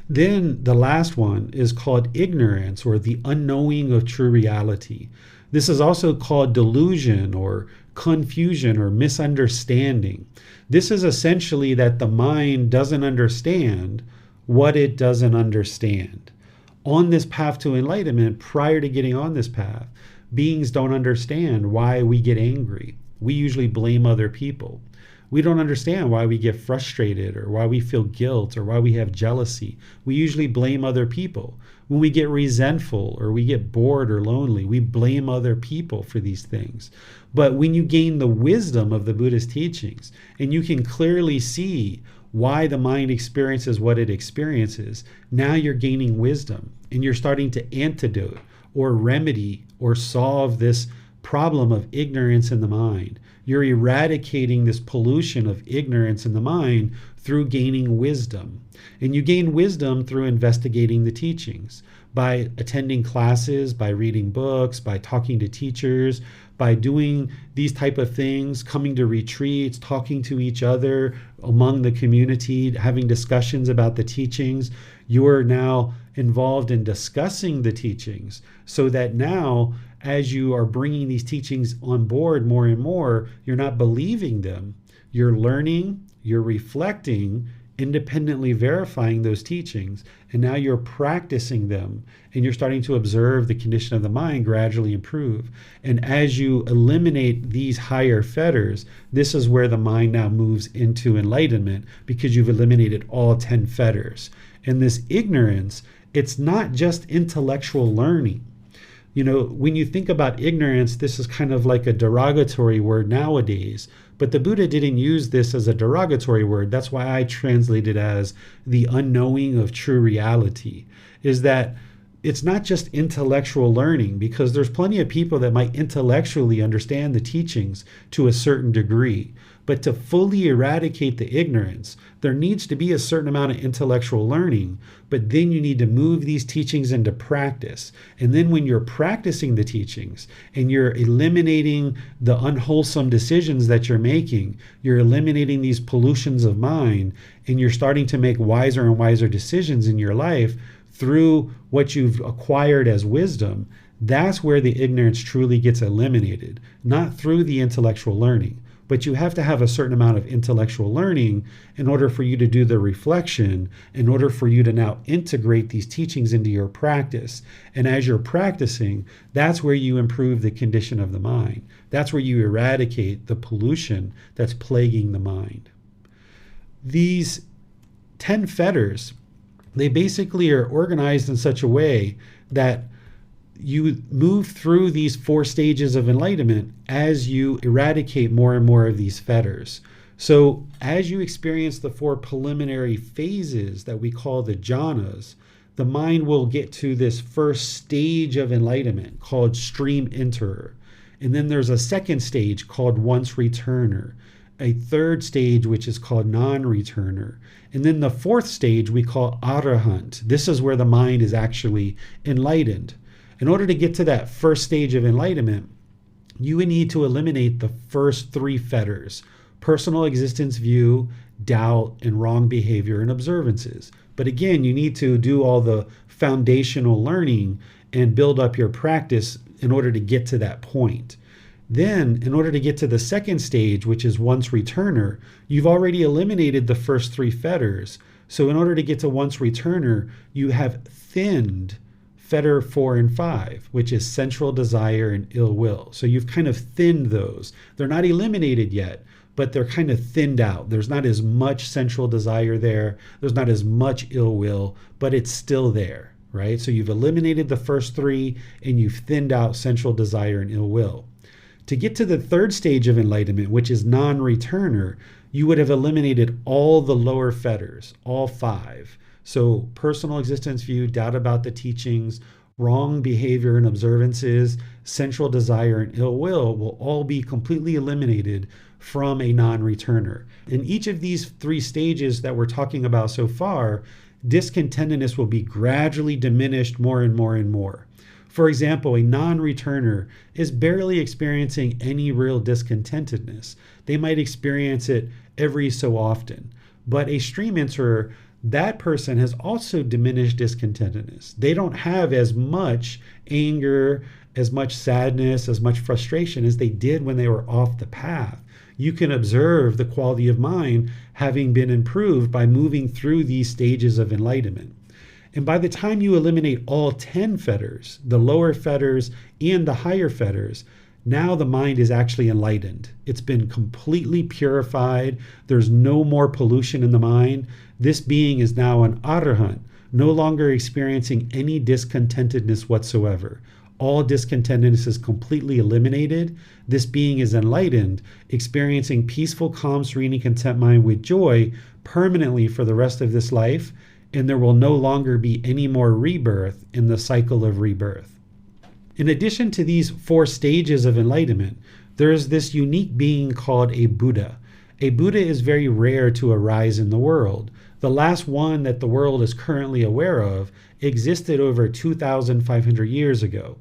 Then the last one is called ignorance, or the unknowing of true reality. This is also called delusion or confusion or misunderstanding. This is essentially that the mind doesn't understand what it doesn't understand. on this path to enlightenment, prior to getting on this path, beings don't understand why we get angry. We usually blame other people. We don't understand why we get frustrated or why we feel guilt or why we have jealousy. We usually blame other people. When we get resentful or we get bored or lonely, we blame other people for these things. But when you gain the wisdom of the Buddhist teachings and you can clearly see why the mind experiences what it experiences, now you're gaining wisdom and you're starting to antidote or remedy or solve this problem of ignorance in the mind. You're eradicating this pollution of ignorance in the mind through gaining wisdom. And you gain wisdom through investigating the teachings, by attending classes, by reading books, by talking to teachers, by doing these type of things, coming to retreats, talking to each other among the community, having discussions about the teachings. You are now involved in discussing the teachings, so that now, as you are bringing these teachings on board more and more, you're not believing them. You're learning, you're reflecting, independently verifying those teachings, and now you're practicing them, and you're starting to observe the condition of the mind gradually improve. And as you eliminate these higher fetters, this is where the mind now moves into enlightenment, because you've eliminated all 10 fetters. And this ignorance, it's not just intellectual learning. You know, when you think about ignorance, this is kind of like a derogatory word nowadays, but the Buddha didn't use this as a derogatory word. That's why I translate it as the unknowing of true reality, is that it's not just intellectual learning, because there's plenty of people that might intellectually understand the teachings to a certain degree. But to fully eradicate the ignorance, there needs to be a certain amount of intellectual learning, but then you need to move these teachings into practice. And then when you're practicing the teachings and you're eliminating the unwholesome decisions that you're making, you're eliminating these pollutions of mind, and you're starting to make wiser and wiser decisions in your life through what you've acquired as wisdom, that's where the ignorance truly gets eliminated, not through the intellectual learning. But you have to have a certain amount of intellectual learning in order for you to do the reflection, in order for you to now integrate these teachings into your practice. And as you're practicing, that's where you improve the condition of the mind. That's where you eradicate the pollution that's plaguing the mind. These 10 fetters, they basically are organized in such a way that you move through these 4 stages of enlightenment as you eradicate more and more of these fetters. So as you experience the 4 preliminary phases that we call the jhanas, the mind will get to this first stage of enlightenment called stream enterer. And then there's a second stage called once returner, a third stage which is called non-returner. And then the 4th stage we call arahant. This is where the mind is actually enlightened. In order to get to that first stage of enlightenment, you would need to eliminate the first 3 fetters: personal existence view, doubt, and wrong behavior and observances. But again, you need to do all the foundational learning and build up your practice in order to get to that point. Then, in order to get to the second stage, which is once returner, you've already eliminated the first 3 fetters. So in order to get to once returner, you have thinned fetter 4 and 5, which is sensual desire and ill will. So you've kind of thinned those. They're not eliminated yet, but they're kind of thinned out. There's not as much sensual desire there. There's not as much ill will, but it's still there, right? So you've eliminated the first 3 and you've thinned out sensual desire and ill will. To get to the 3rd stage of enlightenment, which is non-returner, you would have eliminated all the lower fetters, all 5. So personal existence view, doubt about the teachings, wrong behavior and observances, sensual desire and ill will all be completely eliminated from a non-returner. In each of these 3 stages that we're talking about so far, discontentedness will be gradually diminished more and more and more. For example, a non-returner is barely experiencing any real discontentedness. They might experience it every so often. But a stream enterer, that person has also diminished discontentedness. They don't have as much anger, as much sadness, as much frustration as they did when they were off the path. You can observe the quality of mind having been improved by moving through these stages of enlightenment. And by the time you eliminate all 10 fetters, the lower fetters and the higher fetters, now the mind is actually enlightened. It's been completely purified. There's no more pollution in the mind. This being is now an arahant, no longer experiencing any discontentedness whatsoever. All discontentedness is completely eliminated. This being is enlightened, experiencing peaceful, calm, serene, and content mind with joy permanently for the rest of this life, and there will no longer be any more rebirth in the cycle of rebirth. In addition to these 4 stages of enlightenment, there is this unique being called a Buddha. A Buddha is very rare to arise in the world. The last one that the world is currently aware of existed over 2,500 years ago.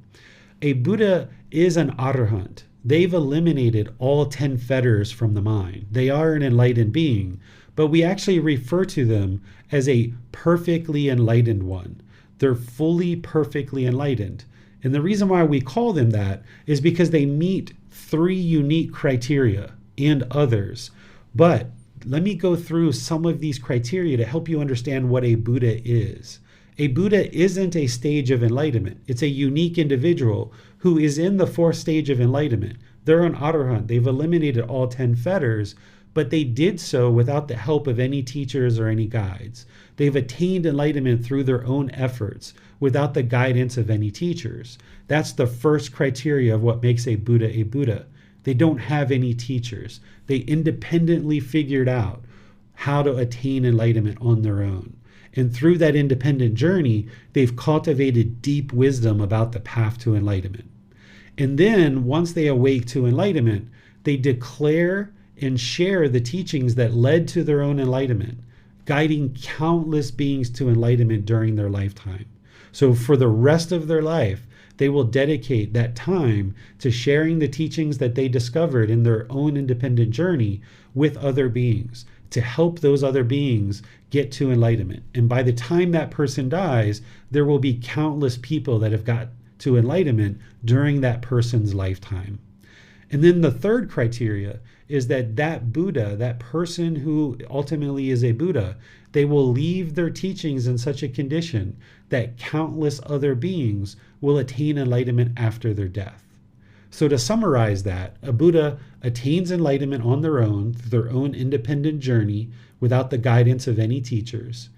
A Buddha is an arahant. They've eliminated all 10 fetters from the mind. They are an enlightened being, but we actually refer to them as a perfectly enlightened one. They're fully perfectly enlightened. And the reason why we call them that is because they meet 3 unique criteria and others. But let me go through some of these criteria to help you understand what a Buddha is. A Buddha isn't a stage of enlightenment. It's a unique individual who is in the 4th stage of enlightenment. They're an arahant. They've eliminated all 10 fetters, but they did so without the help of any teachers or any guides. They've attained enlightenment through their own efforts without the guidance of any teachers. That's the first criteria of what makes a Buddha a Buddha. They don't have any teachers. They independently figured out how to attain enlightenment on their own. And through that independent journey, they've cultivated deep wisdom about the path to enlightenment. And then once they awake to enlightenment, they declare and share the teachings that led to their own enlightenment, guiding countless beings to enlightenment during their lifetime. So for the rest of their life, they will dedicate that time to sharing the teachings that they discovered in their own independent journey with other beings to help those other beings get to enlightenment. And by the time that person dies, there will be countless people that have got to enlightenment during that person's lifetime. And then the third criteria is that Buddha, that person who ultimately is a Buddha, they will leave their teachings in such a condition that countless other beings will attain enlightenment after their death. So to summarize that, a Buddha attains enlightenment on their own, through their own independent journey, without the guidance of any teachers.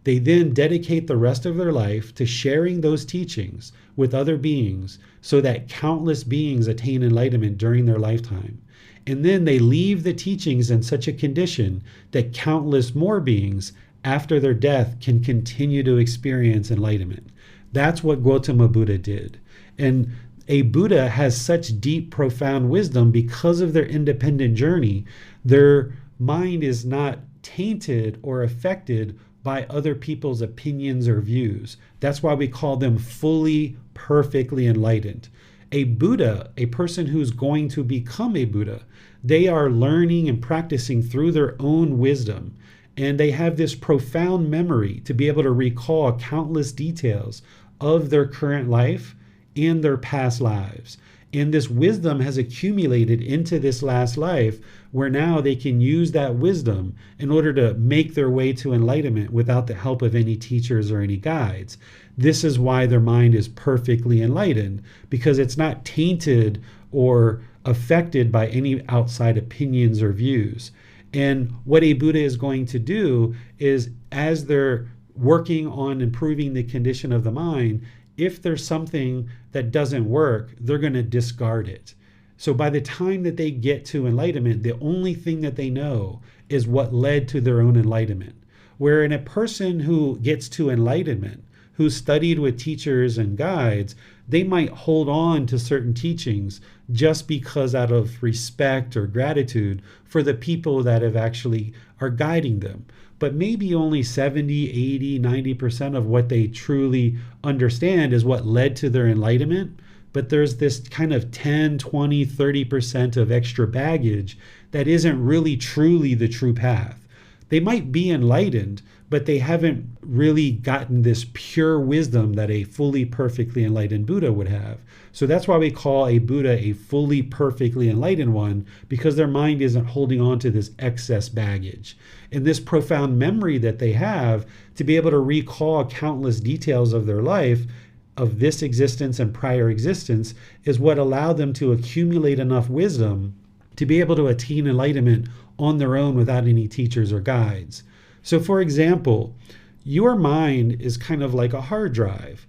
They then dedicate the rest of their life to sharing those teachings with other beings so that countless beings attain enlightenment during their lifetime. And then they leave the teachings in such a condition that countless more beings after their death can continue to experience enlightenment. That's what Gotama Buddha did. And a Buddha has such deep, profound wisdom because of their independent journey. Their mind is not tainted or affected by other people's opinions or views. That's why we call them fully, perfectly enlightened. A Buddha, a person who's going to become a Buddha, they are learning and practicing through their own wisdom. And they have this profound memory to be able to recall countless details of their current life and their past lives. And this wisdom has accumulated into this last life where now they can use that wisdom in order to make their way to enlightenment without the help of any teachers or any guides. This is why their mind is perfectly enlightened, because it's not tainted or affected by any outside opinions or views. And what a Buddha is going to do is, as they're working on improving the condition of the mind, if there's something that doesn't work, they're going to discard it. So by the time that they get to enlightenment, the only thing that they know is what led to their own enlightenment. Where in a person who gets to enlightenment, who studied with teachers and guides, they might hold on to certain teachings just because out of respect or gratitude for the people that have actually are guiding them. But maybe only 70, 80, 90% of what they truly understand is what led to their enlightenment. But there's this kind of 10, 20, 30% of extra baggage that isn't really truly the true path. They might be enlightened, but they haven't really gotten this pure wisdom that a fully perfectly enlightened Buddha would have. So that's why we call a Buddha a fully perfectly enlightened one, because their mind isn't holding on to this excess baggage. And this profound memory that they have to be able to recall countless details of their life, of this existence and prior existence, is what allowed them to accumulate enough wisdom to be able to attain enlightenment on their own without any teachers or guides. So for example, your mind is kind of like a hard drive.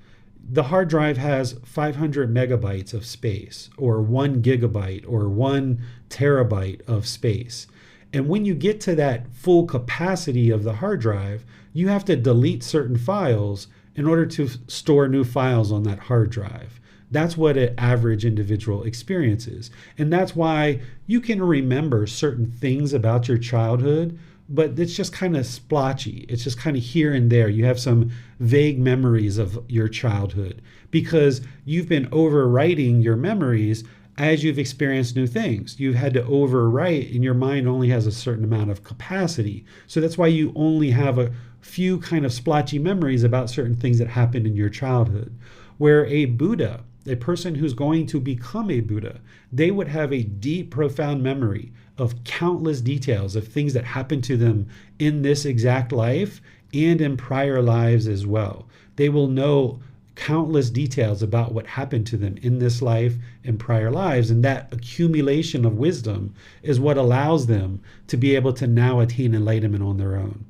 The hard drive has 500 megabytes of space, or 1 gigabyte, or 1 terabyte of space. And when you get to that full capacity of the hard drive, you have to delete certain files in order to store new files on that hard drive. That's what an average individual experiences. And that's why you can remember certain things about your childhood, but it's just kind of splotchy. It's just kind of here and there. You have some vague memories of your childhood because you've been overwriting your memories as you've experienced new things. You've had to overwrite, and your mind only has a certain amount of capacity. So that's why you only have a few kind of splotchy memories about certain things that happened in your childhood. Where a Buddha, a person who's going to become a Buddha, they would have a deep, profound memory of countless details of things that happened to them in this exact life and in prior lives as well. They will know countless details about what happened to them in this life and prior lives, and that accumulation of wisdom is what allows them to be able to now attain enlightenment on their own.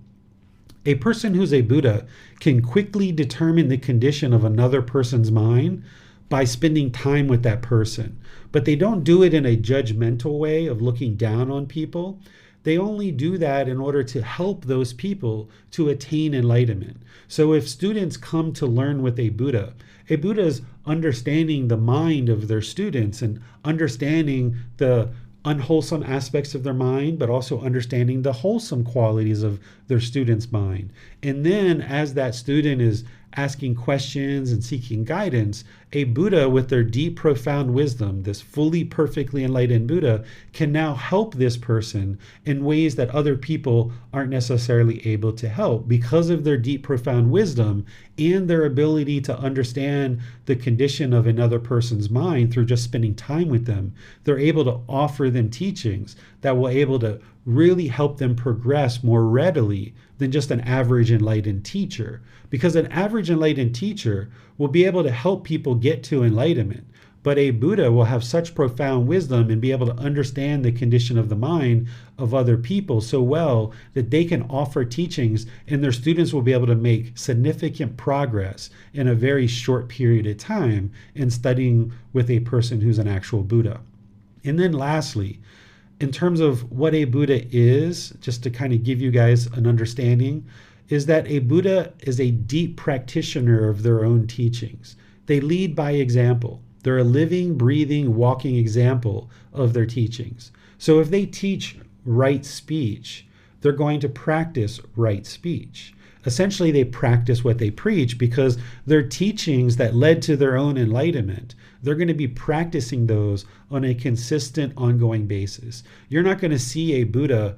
A person who's a Buddha can quickly determine the condition of another person's mind by spending time with that person. But they don't do it in a judgmental way of looking down on people. They only do that in order to help those people to attain enlightenment. So if students come to learn with a Buddha is understanding the mind of their students and understanding the unwholesome aspects of their mind, but also understanding the wholesome qualities of their student's mind. And then as that student is asking questions and seeking guidance, a Buddha with their deep, profound wisdom, this fully perfectly enlightened Buddha, can now help this person in ways that other people aren't necessarily able to help because of their deep, profound wisdom and their ability to understand the condition of another person's mind through just spending time with them. They're able to offer them teachings that will able to really help them progress more readily than just an average enlightened teacher. Because an average enlightened teacher will be able to help people get to enlightenment, but a Buddha will have such profound wisdom and be able to understand the condition of the mind of other people so well that they can offer teachings and their students will be able to make significant progress in a very short period of time in studying with a person who's an actual Buddha. And then lastly, in terms of what a Buddha is, just to kind of give you guys an understanding, is that a Buddha is a deep practitioner of their own teachings. They lead by example. They're a living, breathing, walking example of their teachings. So if they teach right speech, they're going to practice right speech. Essentially, they practice what they preach because their teachings that led to their own enlightenment, they're going to be practicing those on a consistent, ongoing basis. You're not going to see a Buddha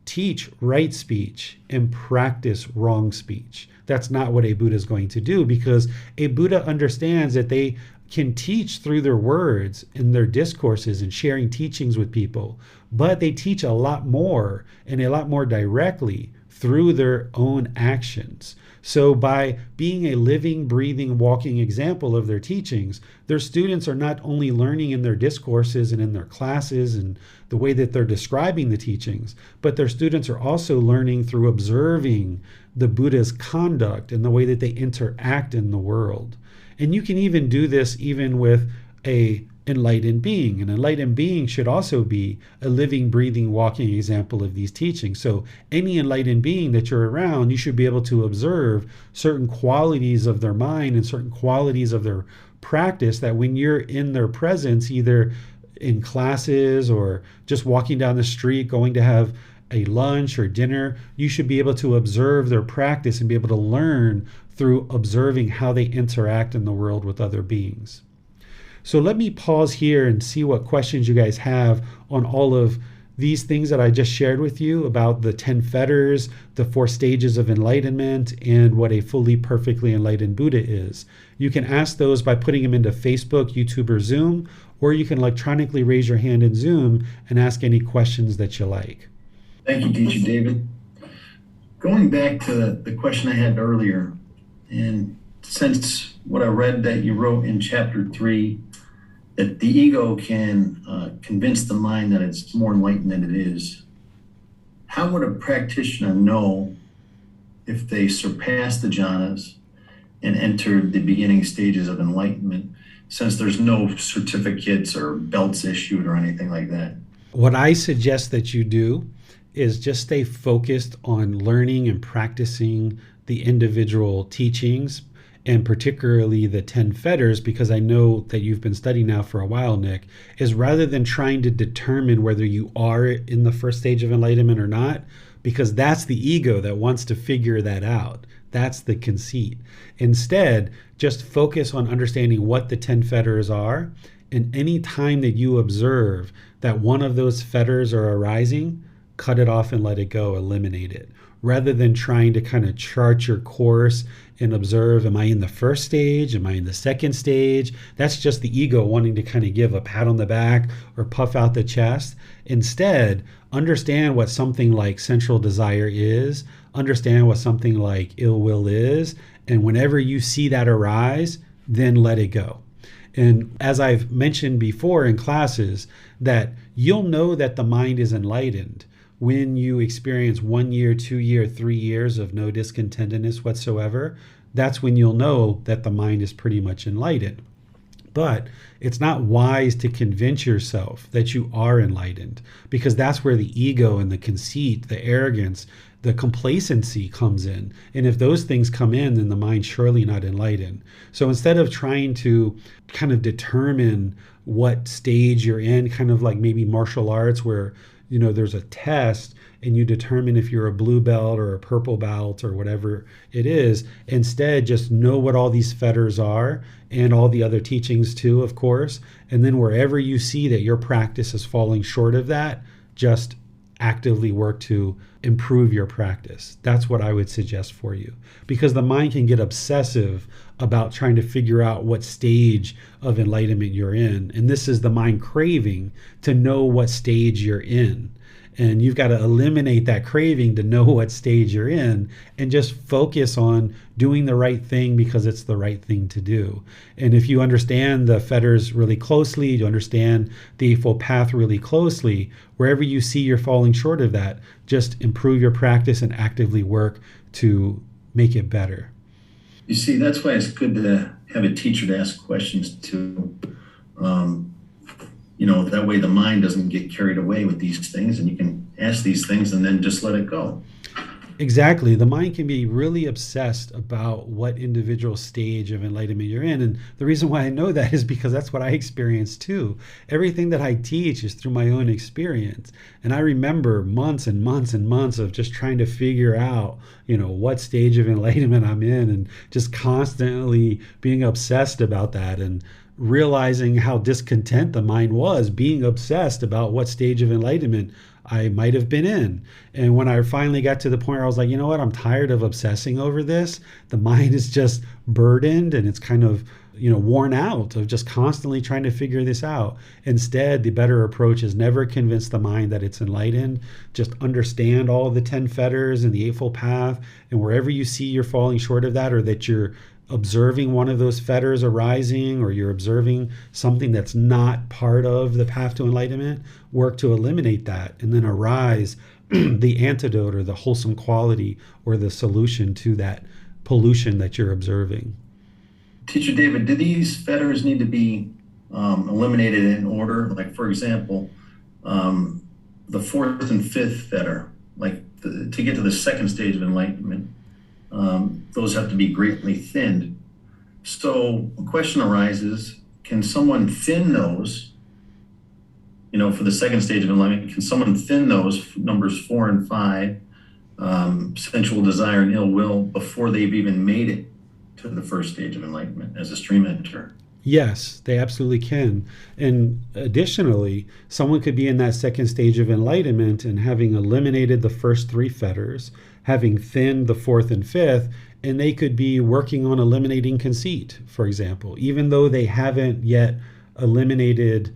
teach right speech and practice wrong speech. That's not what a Buddha is going to do, because a Buddha understands that they can teach through their words and their discourses and sharing teachings with people, but they teach a lot more and a lot more directly through their own actions. So by being a living, breathing, walking example of their teachings, their students are not only learning in their discourses and in their classes and the way that they're describing the teachings, but their students are also learning through observing the Buddha's conduct and the way that they interact in the world. And you can even do this even with a enlightened being. An enlightened being should also be a living, breathing, walking example of these teachings. So any enlightened being that you're around, you should be able to observe certain qualities of their mind and certain qualities of their practice that when you're in their presence, either in classes or just walking down the street, going to have a lunch or dinner, you should be able to observe their practice and be able to learn through observing how they interact in the world with other beings. So let me pause here and see what questions you guys have on all of these things that I just shared with you about the 10 fetters, the 4 stages of enlightenment, and what a fully perfectly enlightened Buddha is. You can ask those by putting them into Facebook, YouTube, or Zoom, or you can electronically raise your hand in Zoom and ask any questions that you like. Thank you, Teacher David. Going back to the question I had earlier, and since what I read that you wrote in chapter 3, that the ego can convince the mind that it's more enlightened than it is, how would a practitioner know if they surpassed the jhanas and entered the beginning stages of enlightenment, since there's no certificates or belts issued or anything like that? What I suggest that you do is just stay focused on learning and practicing the individual teachings, and particularly the 10 fetters, because I know that you've been studying now for a while, Nick, is rather than trying to determine whether you are in the first stage of enlightenment or not, because that's the ego that wants to figure that out. That's the conceit. Instead, just focus on understanding what the 10 fetters are, and any time that you observe that one of those fetters are arising, cut it off and let it go, eliminate it. Rather than trying to kind of chart your course and observe, am I in the first stage? Am I in the second stage? That's just the ego wanting to kind of give a pat on the back or puff out the chest. Instead, understand what something like sensual desire is, understand what something like ill will is, and whenever you see that arise, then let it go. And as I've mentioned before in classes, that you'll know that the mind is enlightened when you experience 1 year, 2 year, 3 years of no discontentedness whatsoever. That's when you'll know that the mind is pretty much enlightened. But it's not wise to convince yourself that you are enlightened, because that's where the ego and the conceit, the arrogance, the complacency comes in. And if those things come in, then the mind's surely not enlightened. So instead of trying to kind of determine what stage you're in, kind of like maybe martial arts where there's a test and you determine if you're a blue belt or a purple belt or whatever it is. Instead, just know what all these fetters are and all the other teachings too, of course. And then wherever you see that your practice is falling short of that, just actively work to improve your practice. That's what I would suggest for you, because the mind can get obsessive about trying to figure out what stage of enlightenment you're in. And this is the mind craving to know what stage you're in. And you've got to eliminate that craving to know what stage you're in and just focus on doing the right thing because it's the right thing to do. And if you understand the fetters really closely, you understand the Eightfold Path really closely, wherever you see you're falling short of that, just improve your practice and actively work to make it better. You see, that's why it's good to have a teacher to ask questions to. That way the mind doesn't get carried away with these things, and you can ask these things and then just let it go. Exactly. The mind can be really obsessed about what individual stage of enlightenment you're in. And the reason why I know that is because that's what I experienced too. Everything that I teach is through my own experience. And I remember months and months and months of just trying to figure out, what stage of enlightenment I'm in, and just constantly being obsessed about that, and realizing how discontent the mind was, being obsessed about what stage of enlightenment I might have been in. And when I finally got to the point where I was like, you know what, I'm tired of obsessing over this. The mind is just burdened and it's kind of, worn out of just constantly trying to figure this out. Instead, the better approach is never convince the mind that it's enlightened. Just understand all the 10 fetters and the Eightfold Path. And wherever you see you're falling short of that, or that you're observing one of those fetters arising, or you're observing something that's not part of the path to enlightenment, work to eliminate that, and then arise the antidote or the wholesome quality or the solution to that pollution that you're observing. Teacher David, do these fetters need to be eliminated in order? Like, for example, the fourth and fifth fetter, to get to the second stage of enlightenment, those have to be greatly thinned. So a question arises, can someone thin those, for the second stage of enlightenment, can someone thin those numbers 4 and 5, sensual desire and ill will, before they've even made it to the first stage of enlightenment as a stream enter? Yes, they absolutely can. And additionally, someone could be in that second stage of enlightenment and having eliminated the first three fetters, having thinned the fourth and fifth, and they could be working on eliminating conceit, for example, even though they haven't yet eliminated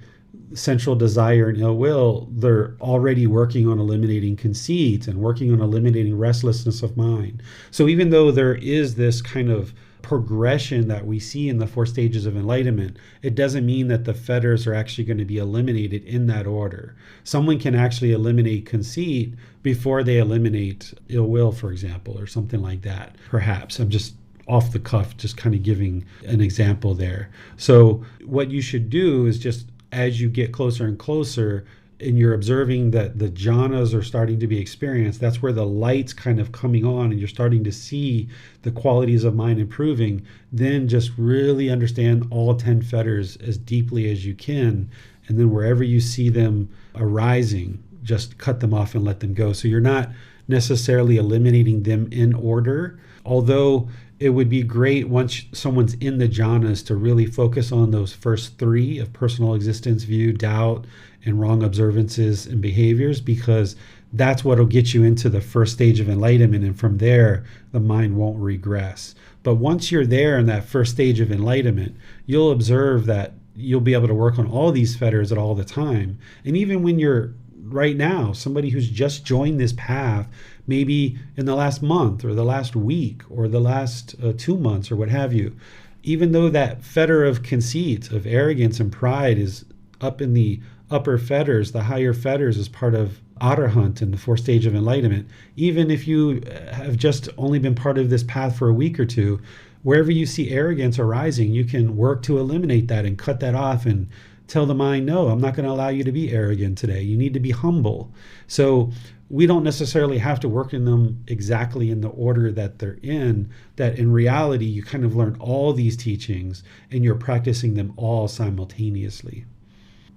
central desire and ill will. They're already working on eliminating conceit and working on eliminating restlessness of mind. So even though there is this kind of progression that we see in the four stages of enlightenment, it doesn't mean that the fetters are actually going to be eliminated in that order. Someone can actually eliminate conceit before they eliminate ill will, for example, or something like that. Perhaps I'm just off the cuff, just kind of giving an example there. So what you should do is just, as you get closer and closer, and you're observing that the jhanas are starting to be experienced, that's where the light's kind of coming on and you're starting to see the qualities of mind improving, then just really understand all 10 fetters as deeply as you can. And then wherever you see them arising, just cut them off and let them go. So you're not necessarily eliminating them in order, although it would be great once someone's in the jhanas to really focus on those first three of personal existence view, doubt, and wrong observances and behaviors, because that's what will get you into the first stage of enlightenment. And from there, the mind won't regress. But once you're there in that first stage of enlightenment, you'll observe that you'll be able to work on all these fetters at all the time. And even when you're right now, somebody who's just joined this path, maybe in the last month or the last week or the last 2 months or what have you, even though that fetter of conceit, of arrogance and pride is up in the upper fetters, the higher fetters is part of Arahant in the fourth stage of enlightenment. Even if you have just only been part of this path for a week or two, wherever you see arrogance arising, you can work to eliminate that and cut that off and tell the mind, no, I'm not going to allow you to be arrogant today. You need to be humble. So we don't necessarily have to work in them exactly in the order that they're in, that in reality, you kind of learn all these teachings and you're practicing them all simultaneously.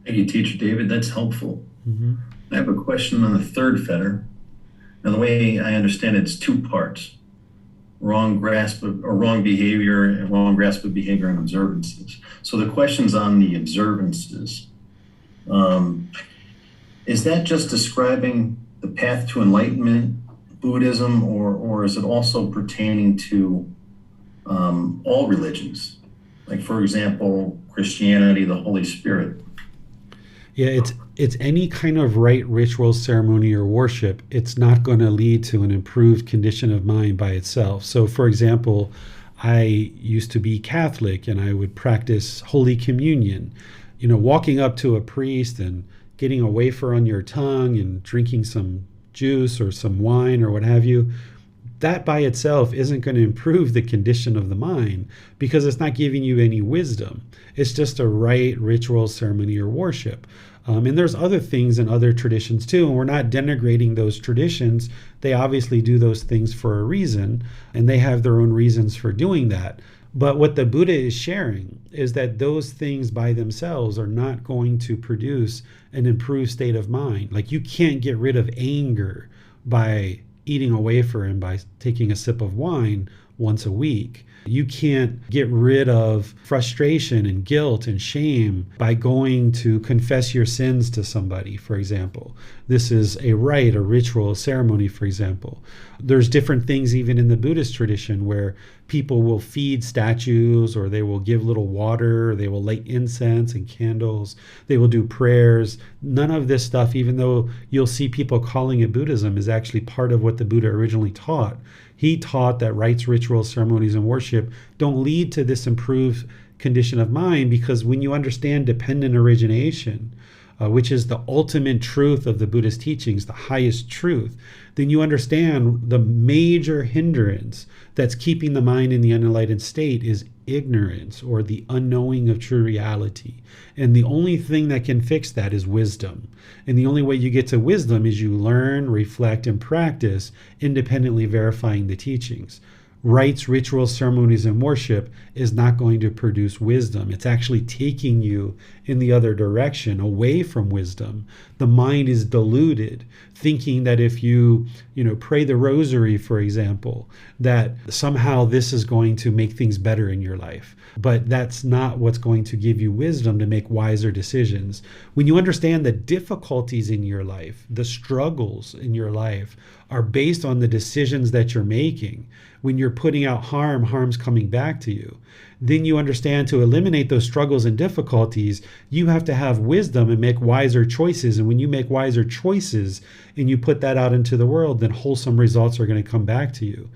Thank you, Teacher David. That's helpful. Mm-hmm. I have a question on the third fetter. Now, the way I understand it's two parts: wrong grasp of, or wrong behavior, and wrong grasp of behavior and observances. So the question's on the observances. Is that just describing the path to enlightenment, Buddhism, or is it also pertaining to all religions? Like, for example, Christianity, the Holy Spirit. Yeah, it's any kind of rite, ritual, ceremony, or worship. It's not going to lead to an improved condition of mind by itself. So, for example, I used to be Catholic and I would practice Holy Communion. You know, walking up to a priest and getting a wafer on your tongue and drinking some juice or some wine or what have you, that by itself isn't going to improve the condition of the mind because it's not giving you any wisdom. It's just a rite, ritual, ceremony, or worship. And there's other things in other traditions too, and we're not denigrating those traditions. They obviously do those things for a reason, and they have their own reasons for doing that. But what the Buddha is sharing is that those things by themselves are not going to produce an improved state of mind. Like, you can't get rid of anger by eating a wafer and by taking a sip of wine once a week. You can't get rid of frustration and guilt and shame by going to confess your sins to somebody, for example. This is a rite, a ritual, a ceremony, for example. There's different things even in the Buddhist tradition where people will feed statues, or they will give little water, or they will light incense and candles, they will do prayers. None of this stuff, even though you'll see people calling it Buddhism, is actually part of what the Buddha originally taught. He taught that rites, rituals, ceremonies, and worship don't lead to this improved condition of mind, because when you understand dependent origination, which is the ultimate truth of the Buddhist teachings, the highest truth, then you understand the major hindrance that's keeping the mind in the unenlightened state is ignorance, or the unknowing of true reality. And the only thing that can fix that is wisdom. And the only way you get to wisdom is you learn, reflect, and practice, independently verifying the teachings. rites, rituals, ceremonies, and worship is not going to produce wisdom. It's actually taking you in the other direction, away from wisdom. The mind is deluded, thinking that if you pray the rosary, for example, that somehow this is going to make things better in your life. But that's not what's going to give you wisdom to make wiser decisions. When you understand the difficulties in your life, the struggles in your life are based on the decisions that you're making. When you're putting out harm, harm's coming back to you. Then you understand to eliminate those struggles and difficulties, you have to have wisdom and make wiser choices. And when you make wiser choices and you put that out into the world, then wholesome results are going to come back to you.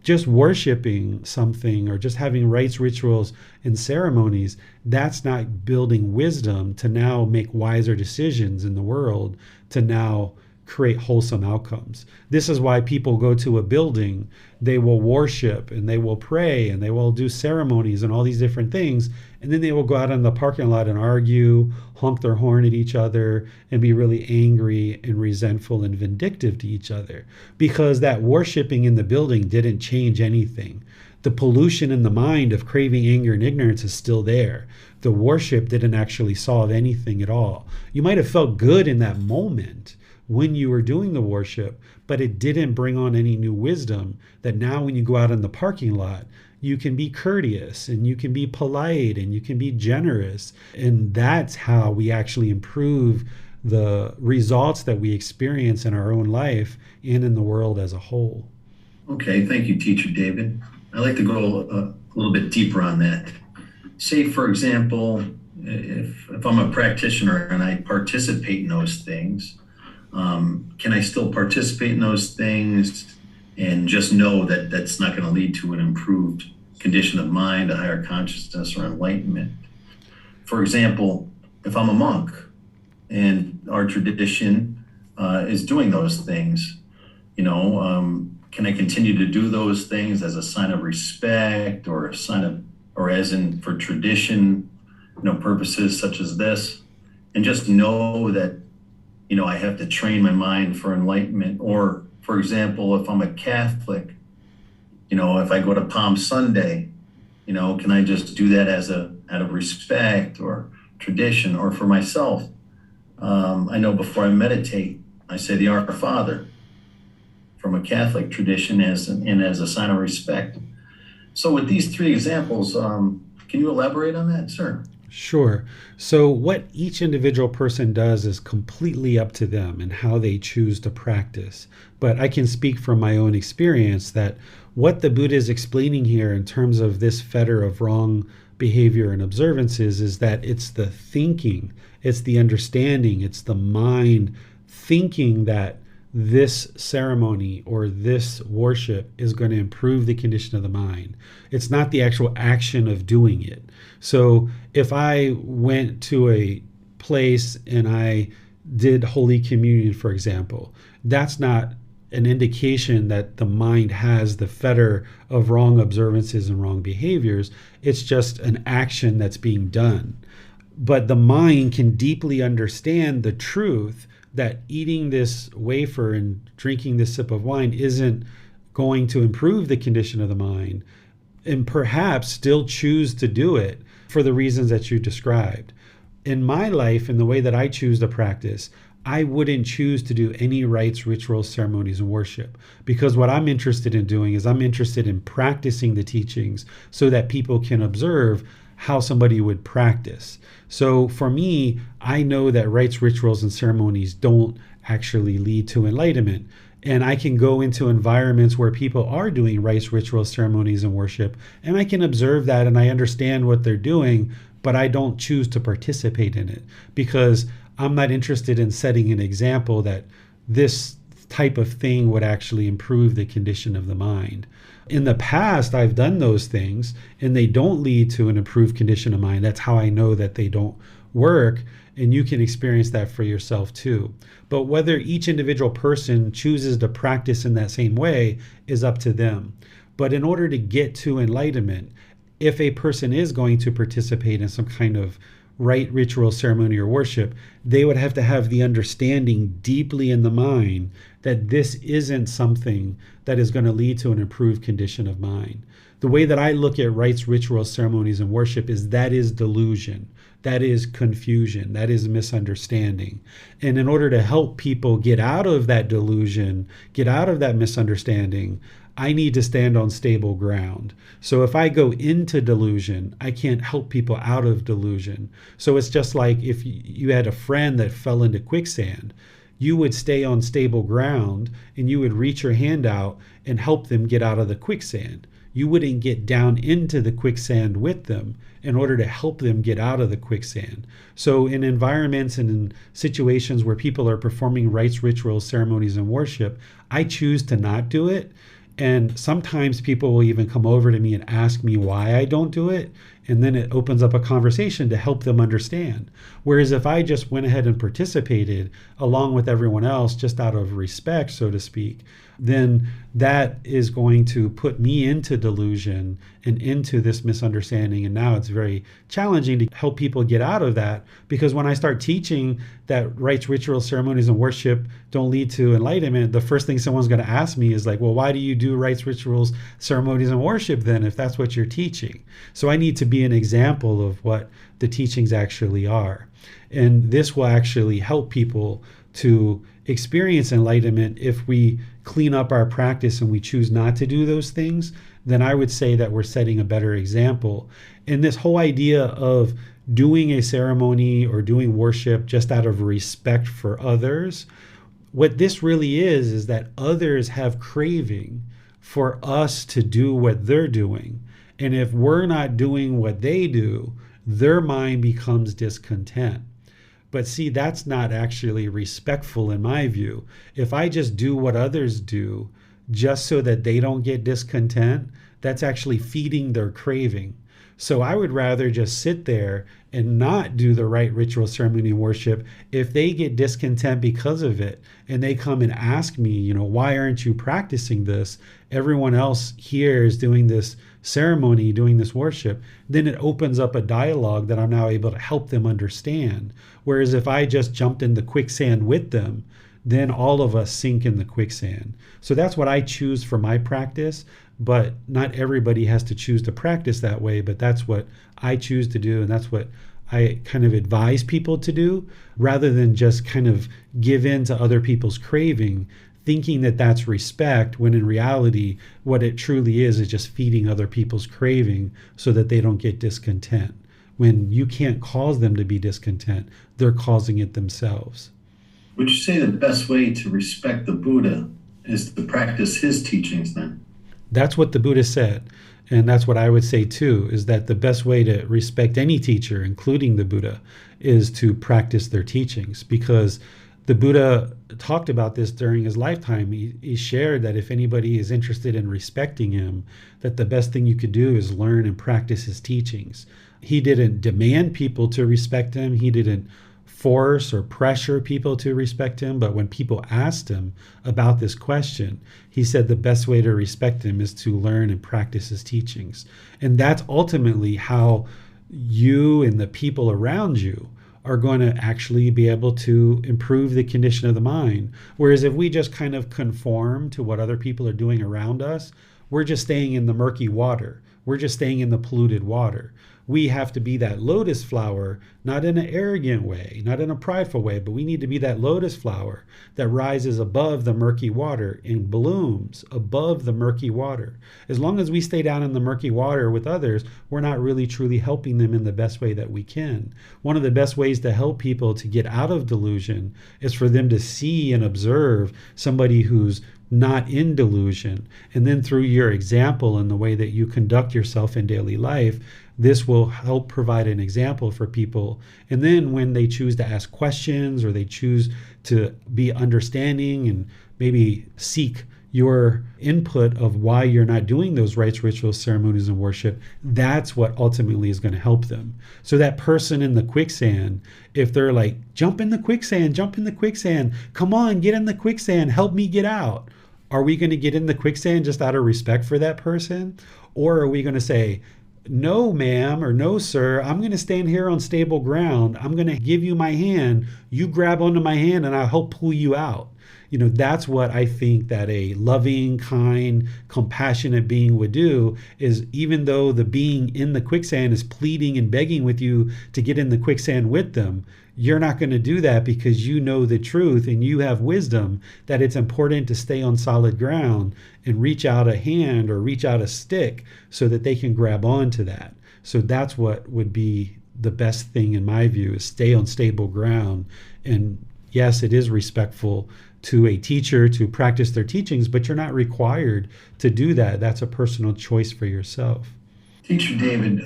Just worshiping something or just having rites, rituals, and ceremonies, that's not building wisdom to now make wiser decisions in the world, to now create wholesome outcomes. This is why people go to a building, they will worship and they will pray and they will do ceremonies and all these different things, and then they will go out in the parking lot and argue, honk their horn at each other, and be really angry and resentful and vindictive to each other, because that worshiping in the building didn't change anything. The pollution in the mind of craving, anger, and ignorance is still there. The worship didn't actually solve anything at all. You might have felt good in that moment when you were doing the worship, but it didn't bring on any new wisdom that now when you go out in the parking lot, you can be courteous and you can be polite and you can be generous. And that's how we actually improve the results that we experience in our own life and in the world as a whole. Okay, thank you, Teacher David. I'd like to go a little bit deeper on that. Say, for example, if I'm a practitioner and I participate in those things, can I still participate in those things and just know that that's not going to lead to an improved condition of mind, a higher consciousness, or enlightenment? For example, if I'm a monk and our tradition is doing those things, can I continue to do those things as a sign of respect or a sign of, or as in for tradition, purposes such as this, and just know that I have to train my mind for enlightenment? Or, for example, if I'm a Catholic, if I go to Palm Sunday, can I just do that out of respect or tradition? Or for myself, I know before I meditate, I say the Our Father from a Catholic tradition as a sign of respect. So with these three examples, can you elaborate on that, sir? Sure. So what each individual person does is completely up to them and how they choose to practice. But I can speak from my own experience that what the Buddha is explaining here in terms of this fetter of wrong behavior and observances is that it's the thinking, it's the understanding, it's the mind thinking that this ceremony or this worship is going to improve the condition of the mind. It's not the actual action of doing it. So if I went to a place and I did Holy Communion, for example, that's not an indication that the mind has the fetter of wrong observances and wrong behaviors. It's just an action that's being done. But the mind can deeply understand the truth that eating this wafer and drinking this sip of wine isn't going to improve the condition of the mind, and perhaps still choose to do it for the reasons that you described. In my life, in the way that I choose to practice, I wouldn't choose to do any rites, rituals, ceremonies, and worship, because what I'm interested in doing is I'm interested in practicing the teachings so that people can observe how somebody would practice. So for me, I know that rites, rituals, and ceremonies don't actually lead to enlightenment. And I can go into environments where people are doing rites, rituals, ceremonies, and worship, and I can observe that and I understand what they're doing, but I don't choose to participate in it because I'm not interested in setting an example that this type of thing would actually improve the condition of the mind. In the past, I've done those things and they don't lead to an improved condition of mind. That's how I know that they don't work. And you can experience that for yourself too. But whether each individual person chooses to practice in that same way is up to them. But in order to get to enlightenment, if a person is going to participate in some kind of rite, ritual, ceremony, or worship, they would have to have the understanding deeply in the mind that this isn't something that is going to lead to an improved condition of mind. The way that I look at rites, rituals, ceremonies, and worship is that is delusion. That is confusion. That is misunderstanding. And in order to help people get out of that delusion, get out of that misunderstanding, I need to stand on stable ground. So if I go into delusion, I can't help people out of delusion. So it's just like if you had a friend that fell into quicksand, you would stay on stable ground and you would reach your hand out and help them get out of the quicksand. You wouldn't get down into the quicksand with them in order to help them get out of the quicksand. So in environments and in situations where people are performing rites, rituals, ceremonies, and worship, I choose to not do it. And sometimes people will even come over to me and ask me why I don't do it. And then it opens up a conversation to help them understand. Whereas if I just went ahead and participated along with everyone else, just out of respect, so to speak, then that is going to put me into delusion and into this misunderstanding. And now it's very challenging to help people get out of that, because when I start teaching that rites, rituals, ceremonies, and worship don't lead to enlightenment, the first thing someone's going to ask me is like, well, why do you do rites, rituals, ceremonies, and worship then if that's what you're teaching? So I need to be an example of what the teachings actually are. And this will actually help people to experience enlightenment. If we clean up our practice and we choose not to do those things, then I would say that we're setting a better example. And this whole idea of doing a ceremony or doing worship just out of respect for others, what this really is that others have craving for us to do what they're doing. And if we're not doing what they do, their mind becomes discontent. But see, that's not actually respectful in my view. If I just do what others do just so that they don't get discontent, that's actually feeding their craving. So I would rather just sit there and not do the right ritual, ceremony, and worship. If they get discontent because of it and they come and ask me, why aren't you practicing this? Everyone else here is doing this ceremony, doing this worship. Then it opens up a dialogue that I'm now able to help them understand. Whereas if I just jumped in the quicksand with them, then all of us sink in the quicksand. So that's what I choose for my practice. But not everybody has to choose to practice that way, but that's what I choose to do, and that's what I kind of advise people to do, rather than just kind of give in to other people's craving, thinking that that's respect, when in reality, what it truly is just feeding other people's craving so that they don't get discontent. When you can't cause them to be discontent, they're causing it themselves. Would you say the best way to respect the Buddha is to practice his teachings then? That's what the Buddha said. And that's what I would say too, is that the best way to respect any teacher, including the Buddha, is to practice their teachings. Because the Buddha talked about this during his lifetime. He shared that if anybody is interested in respecting him, that the best thing you could do is learn and practice his teachings. He didn't demand people to respect him. He didn't force or pressure people to respect him. But when people asked him about this question, he said the best way to respect him is to learn and practice his teachings. And that's ultimately how you and the people around you are going to actually be able to improve the condition of the mind. Whereas if we just kind of conform to what other people are doing around us, we're just staying in the murky water. We're just staying in the polluted water. We have to be that lotus flower, not in an arrogant way, not in a prideful way, but we need to be that lotus flower that rises above the murky water and blooms above the murky water. As long as we stay down in the murky water with others, we're not really truly helping them in the best way that we can. One of the best ways to help people to get out of delusion is for them to see and observe somebody who's not in delusion. And then through your example and the way that you conduct yourself in daily life, this will help provide an example for people. And then when they choose to ask questions or they choose to be understanding and maybe seek your input of why you're not doing those rites, rituals, ceremonies, and worship, that's what ultimately is going to help them. So that person in the quicksand, if they're like, jump in the quicksand, come on, get in the quicksand, help me get out. Are we going to get in the quicksand just out of respect for that person? Or are we going to say, no, ma'am, or no, sir, I'm going to stand here on stable ground. I'm going to give you my hand. You grab onto my hand and I'll help pull you out. That's what I think that a loving, kind, compassionate being would do, is even though the being in the quicksand is pleading and begging with you to get in the quicksand with them, you're not going to do that because you know the truth and you have wisdom that it's important to stay on solid ground and reach out a hand or reach out a stick so that they can grab onto that. So that's what would be the best thing in my view, is stay on stable ground. And yes, it is respectful to a teacher to practice their teachings, but you're not required to do that. That's a personal choice for yourself. Teacher David,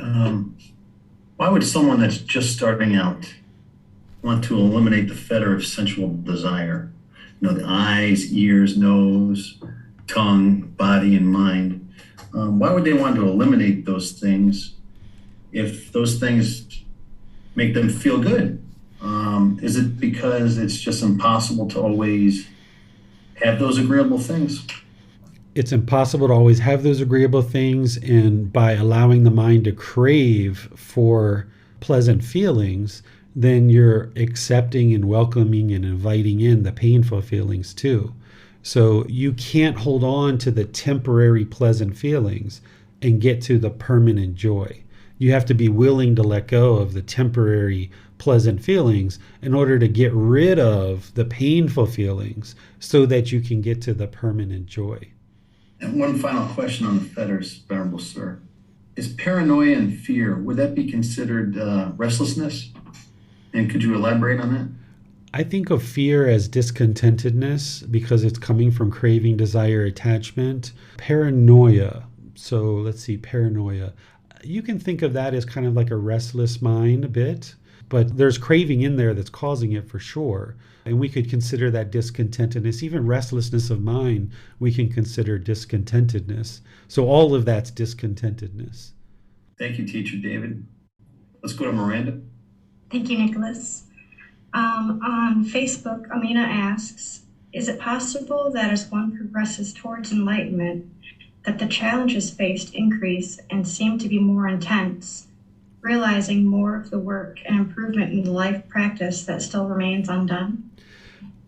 why would someone that's just starting out want to eliminate the fetter of sensual desire? The eyes, ears, nose, tongue, body, and mind. Why would they want to eliminate those things if those things make them feel good? Is it because it's just impossible to always have those agreeable things? It's impossible to always have those agreeable things, and by allowing the mind to crave for pleasant feelings, then you're accepting and welcoming and inviting in the painful feelings too. So you can't hold on to the temporary pleasant feelings and get to the permanent joy. You have to be willing to let go of the temporary pleasant feelings in order to get rid of the painful feelings so that you can get to the permanent joy. And one final question on the fetters, Venerable Sir. Is paranoia and fear, would that be considered restlessness? And could you elaborate on that? I think of fear as discontentedness because it's coming from craving, desire, attachment. Paranoia. So let's see, paranoia. You can think of that as kind of like a restless mind a bit, but there's craving in there that's causing it for sure. And we could consider that discontentedness. Even restlessness of mind, we can consider discontentedness. So all of that's discontentedness. Thank you, Teacher David. Let's go to Miranda. Thank you, Nicholas. On Facebook, Amina asks, is it possible that as one progresses towards enlightenment, that the challenges faced increase and seem to be more intense, realizing more of the work and improvement in the life practice that still remains undone?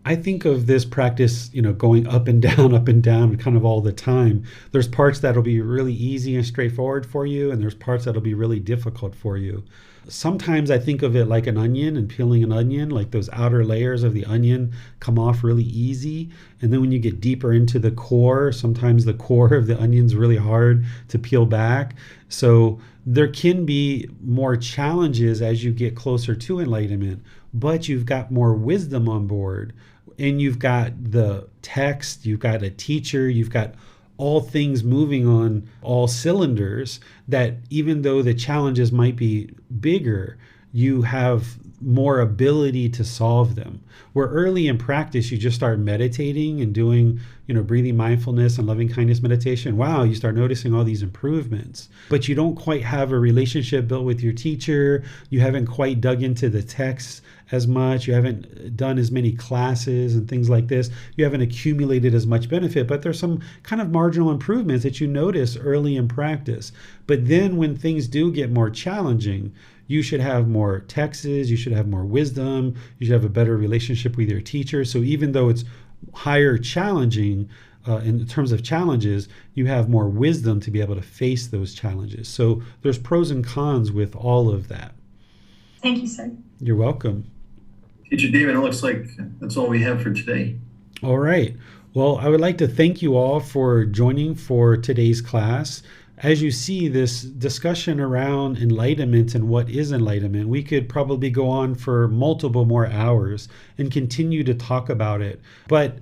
I think of this practice, going up and down kind of all the time. There's parts that'll be really easy and straightforward for you, and there's parts that'll be really difficult for you. Sometimes I think of it like an onion and peeling an onion, like those outer layers of the onion come off really easy. And then when you get deeper into the core, sometimes the core of the onion's really hard to peel back. So there can be more challenges as you get closer to enlightenment, but you've got more wisdom on board. And you've got the text, you've got a teacher, you've got all things moving on all cylinders, that even though the challenges might be bigger, you have more ability to solve them. Where early in practice, you just start meditating and doing, breathing mindfulness and loving kindness meditation. Wow, you start noticing all these improvements, but you don't quite have a relationship built with your teacher. You haven't quite dug into the text as much. You haven't done as many classes and things like this. You haven't accumulated as much benefit, but there's some kind of marginal improvements that you notice early in practice. But then when things do get more challenging, you should have more texts, you should have more wisdom, you should have a better relationship with your teacher. So even though it's higher challenging in terms of challenges, you have more wisdom to be able to face those challenges. So there's pros and cons with all of that. Thank you, sir. You're welcome. Teacher David, it looks like that's all we have for today. All right. Well, I would like to thank you all for joining for today's class. As you see, this discussion around enlightenment and what is enlightenment, we could probably go on for multiple more hours and continue to talk about it. But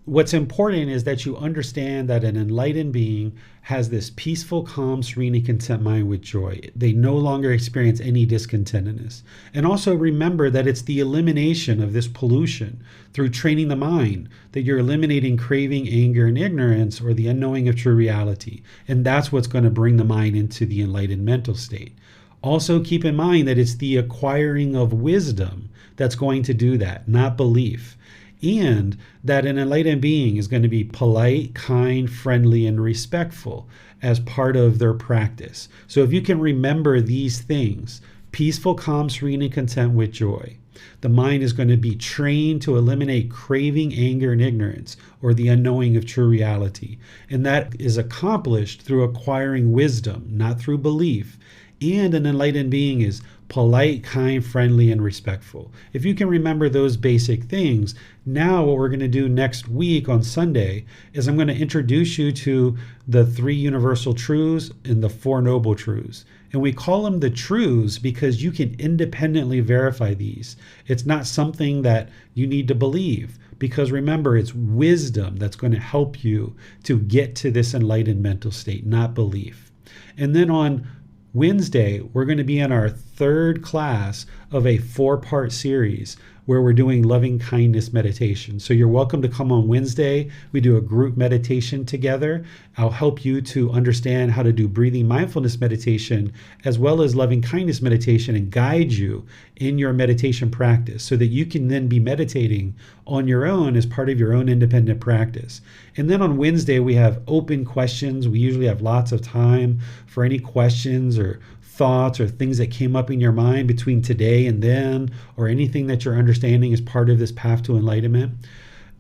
what's important is that you understand that an enlightened being has this peaceful, calm, serene, and content mind with joy. They no longer experience any discontentedness. And also remember that it's the elimination of this pollution through training the mind, that you're eliminating craving, anger, and ignorance, or the unknowing of true reality. And that's what's going to bring the mind into the enlightened mental state. Also keep in mind that it's the acquiring of wisdom that's going to do that, not belief. And that an enlightened being is going to be polite, kind, friendly, and respectful as part of their practice. So if you can remember these things, peaceful, calm, serene, and content with joy. The mind is going to be trained to eliminate craving, anger, and ignorance, or the unknowing of true reality. And that is accomplished through acquiring wisdom, not through belief. And an enlightened being is polite, kind, friendly, and respectful. If you can remember those basic things, now what we're going to do next week on Sunday is I'm going to introduce you to the 3 universal truths and the 4 noble truths. And we call them the truths because you can independently verify these. It's not something that you need to believe, because remember, it's wisdom that's going to help you to get to this enlightened mental state, not belief. And then on Wednesday, we're going to be in our 3rd class of a 4-part series where we're doing loving kindness meditation. So you're welcome to come on Wednesday. We do a group meditation together. I'll help you to understand how to do breathing mindfulness meditation as well as loving kindness meditation and guide you in your meditation practice so that you can then be meditating on your own as part of your own independent practice. And then on Wednesday, we have open questions. We usually have lots of time for any questions or thoughts or things that came up in your mind between today and then, or anything that you're understanding as part of this path to enlightenment.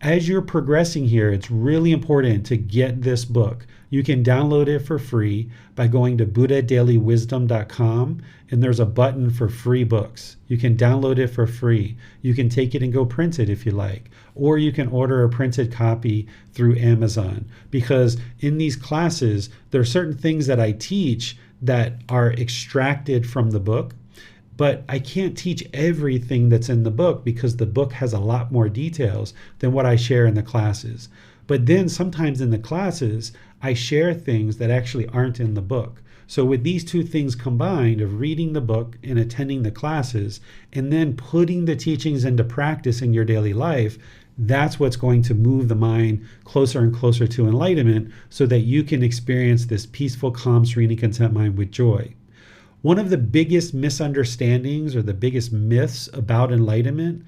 As you're progressing here, it's really important to get this book. You can download it for free by going to buddhadailywisdom.com, and there's a button for free books. You can download it for free. You can take it and go print it if you like, or you can order a printed copy through Amazon, because in these classes, there are certain things that I teach that are extracted from the book, but I can't teach everything that's in the book because the book has a lot more details than what I share in the classes. But then sometimes in the classes, I share things that actually aren't in the book. So with these 2 things combined of reading the book and attending the classes, and then putting the teachings into practice in your daily life, that's what's going to move the mind closer and closer to enlightenment so that you can experience this peaceful, calm, serene, and content mind with joy. One of the biggest misunderstandings or the biggest myths about enlightenment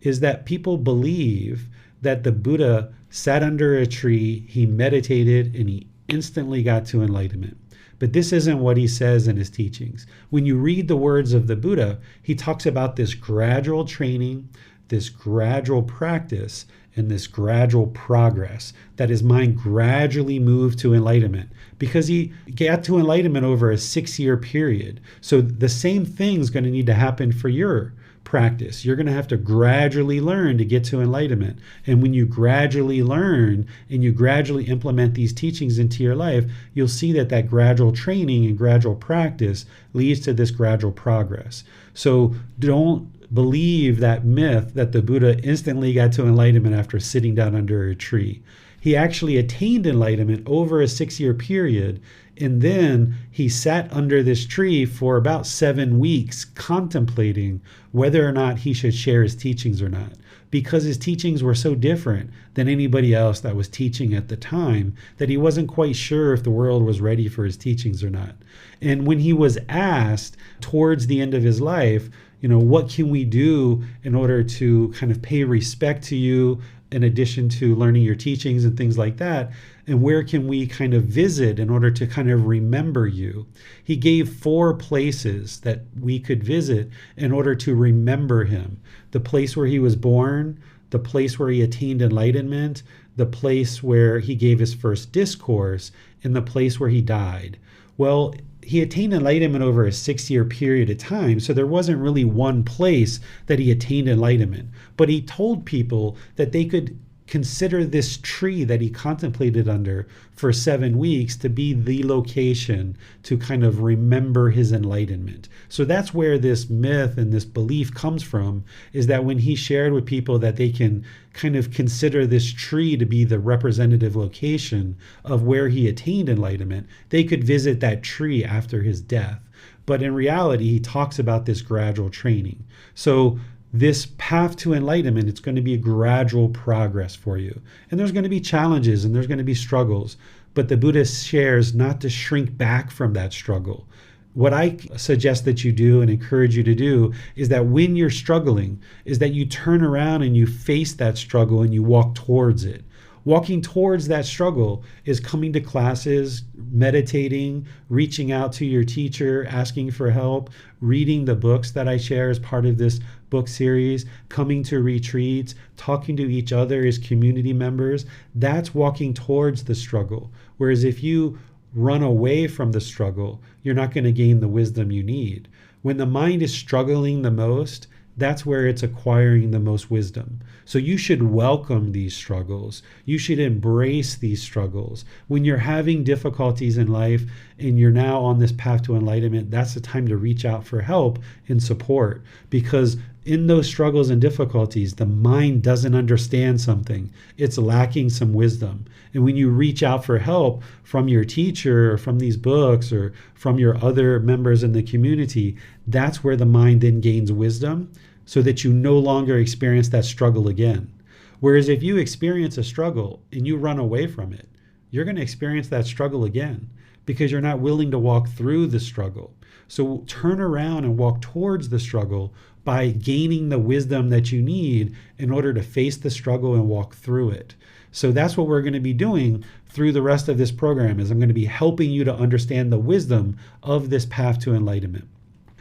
is that people believe that the Buddha sat under a tree, he meditated, and he instantly got to enlightenment. But this isn't what he says in his teachings. When you read the words of the Buddha, he talks about this gradual training, this gradual practice, and this gradual progress that his mind gradually moved to enlightenment, because he got to enlightenment over a 6-year period. So the same thing's going to need to happen for your practice. You're going to have to gradually learn to get to enlightenment. And when you gradually learn and you gradually implement these teachings into your life, you'll see that that gradual training and gradual practice leads to this gradual progress. So don't believe that myth that the Buddha instantly got to enlightenment after sitting down under a tree. He actually attained enlightenment over a 6-year period, and then he sat under this tree for about 7 weeks contemplating whether or not he should share his teachings or not, because his teachings were so different than anybody else that was teaching at the time that he wasn't quite sure if the world was ready for his teachings or not. And when he was asked towards the end of his life, what can we do in order to kind of pay respect to you in addition to learning your teachings and things like that? And where can we kind of visit in order to kind of remember you? He gave 4 places that we could visit in order to remember him. The place where he was born, the place where he attained enlightenment, the place where he gave his first discourse, and the place where he died. Well, he attained enlightenment over a 6-year period of time, so there wasn't really one place that he attained enlightenment. But he told people that they could consider this tree that he contemplated under for 7 weeks to be the location to kind of remember his enlightenment. So that's where this myth and this belief comes from, is that when he shared with people that they can kind of consider this tree to be the representative location of where he attained enlightenment, they could visit that tree after his death. But in reality, he talks about this gradual training. So this path to enlightenment, it's going to be a gradual progress for you. And there's going to be challenges and there's going to be struggles. But the Buddha shares not to shrink back from that struggle. What I suggest that you do and encourage you to do is that when you're struggling, is that you turn around and you face that struggle and you walk towards it. Walking towards that struggle is coming to classes, meditating, reaching out to your teacher, asking for help, reading the books that I share as part of this book series, coming to retreats, talking to each other as community members. That's walking towards the struggle. Whereas if you run away from the struggle, you're not going to gain the wisdom you need. When the mind is struggling the most, that's where it's acquiring the most wisdom. So you should welcome these struggles. You should embrace these struggles. When you're having difficulties in life and you're now on this path to enlightenment, that's the time to reach out for help and support, because in those struggles and difficulties, the mind doesn't understand something. It's lacking some wisdom. And when you reach out for help from your teacher or from these books or from your other members in the community, that's where the mind then gains wisdom so that you no longer experience that struggle again. Whereas if you experience a struggle and you run away from it, you're going to experience that struggle again because you're not willing to walk through the struggle. So turn around and walk towards the struggle by gaining the wisdom that you need in order to face the struggle and walk through it. So that's what we're going to be doing through the rest of this program, is I'm going to be helping you to understand the wisdom of this path to enlightenment.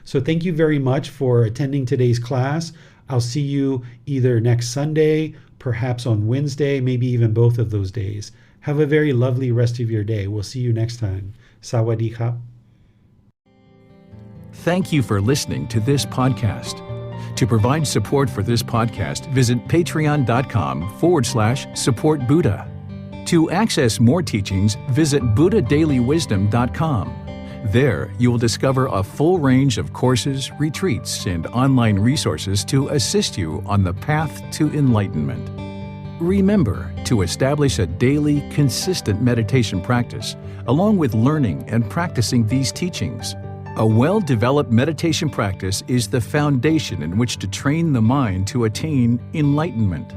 So thank you very much for attending today's class. I'll see you either next Sunday, perhaps on Wednesday, maybe even both of those days. Have a very lovely rest of your day. We'll see you next time. Sawadee krap. Thank you for listening to this podcast. To provide support for this podcast, visit patreon.com/support Buddha. To access more teachings, visit buddhadailywisdom.com. There, you will discover a full range of courses, retreats, and online resources to assist you on the path to enlightenment. Remember to establish a daily, consistent meditation practice, along with learning and practicing these teachings. A well-developed meditation practice is the foundation in which to train the mind to attain enlightenment.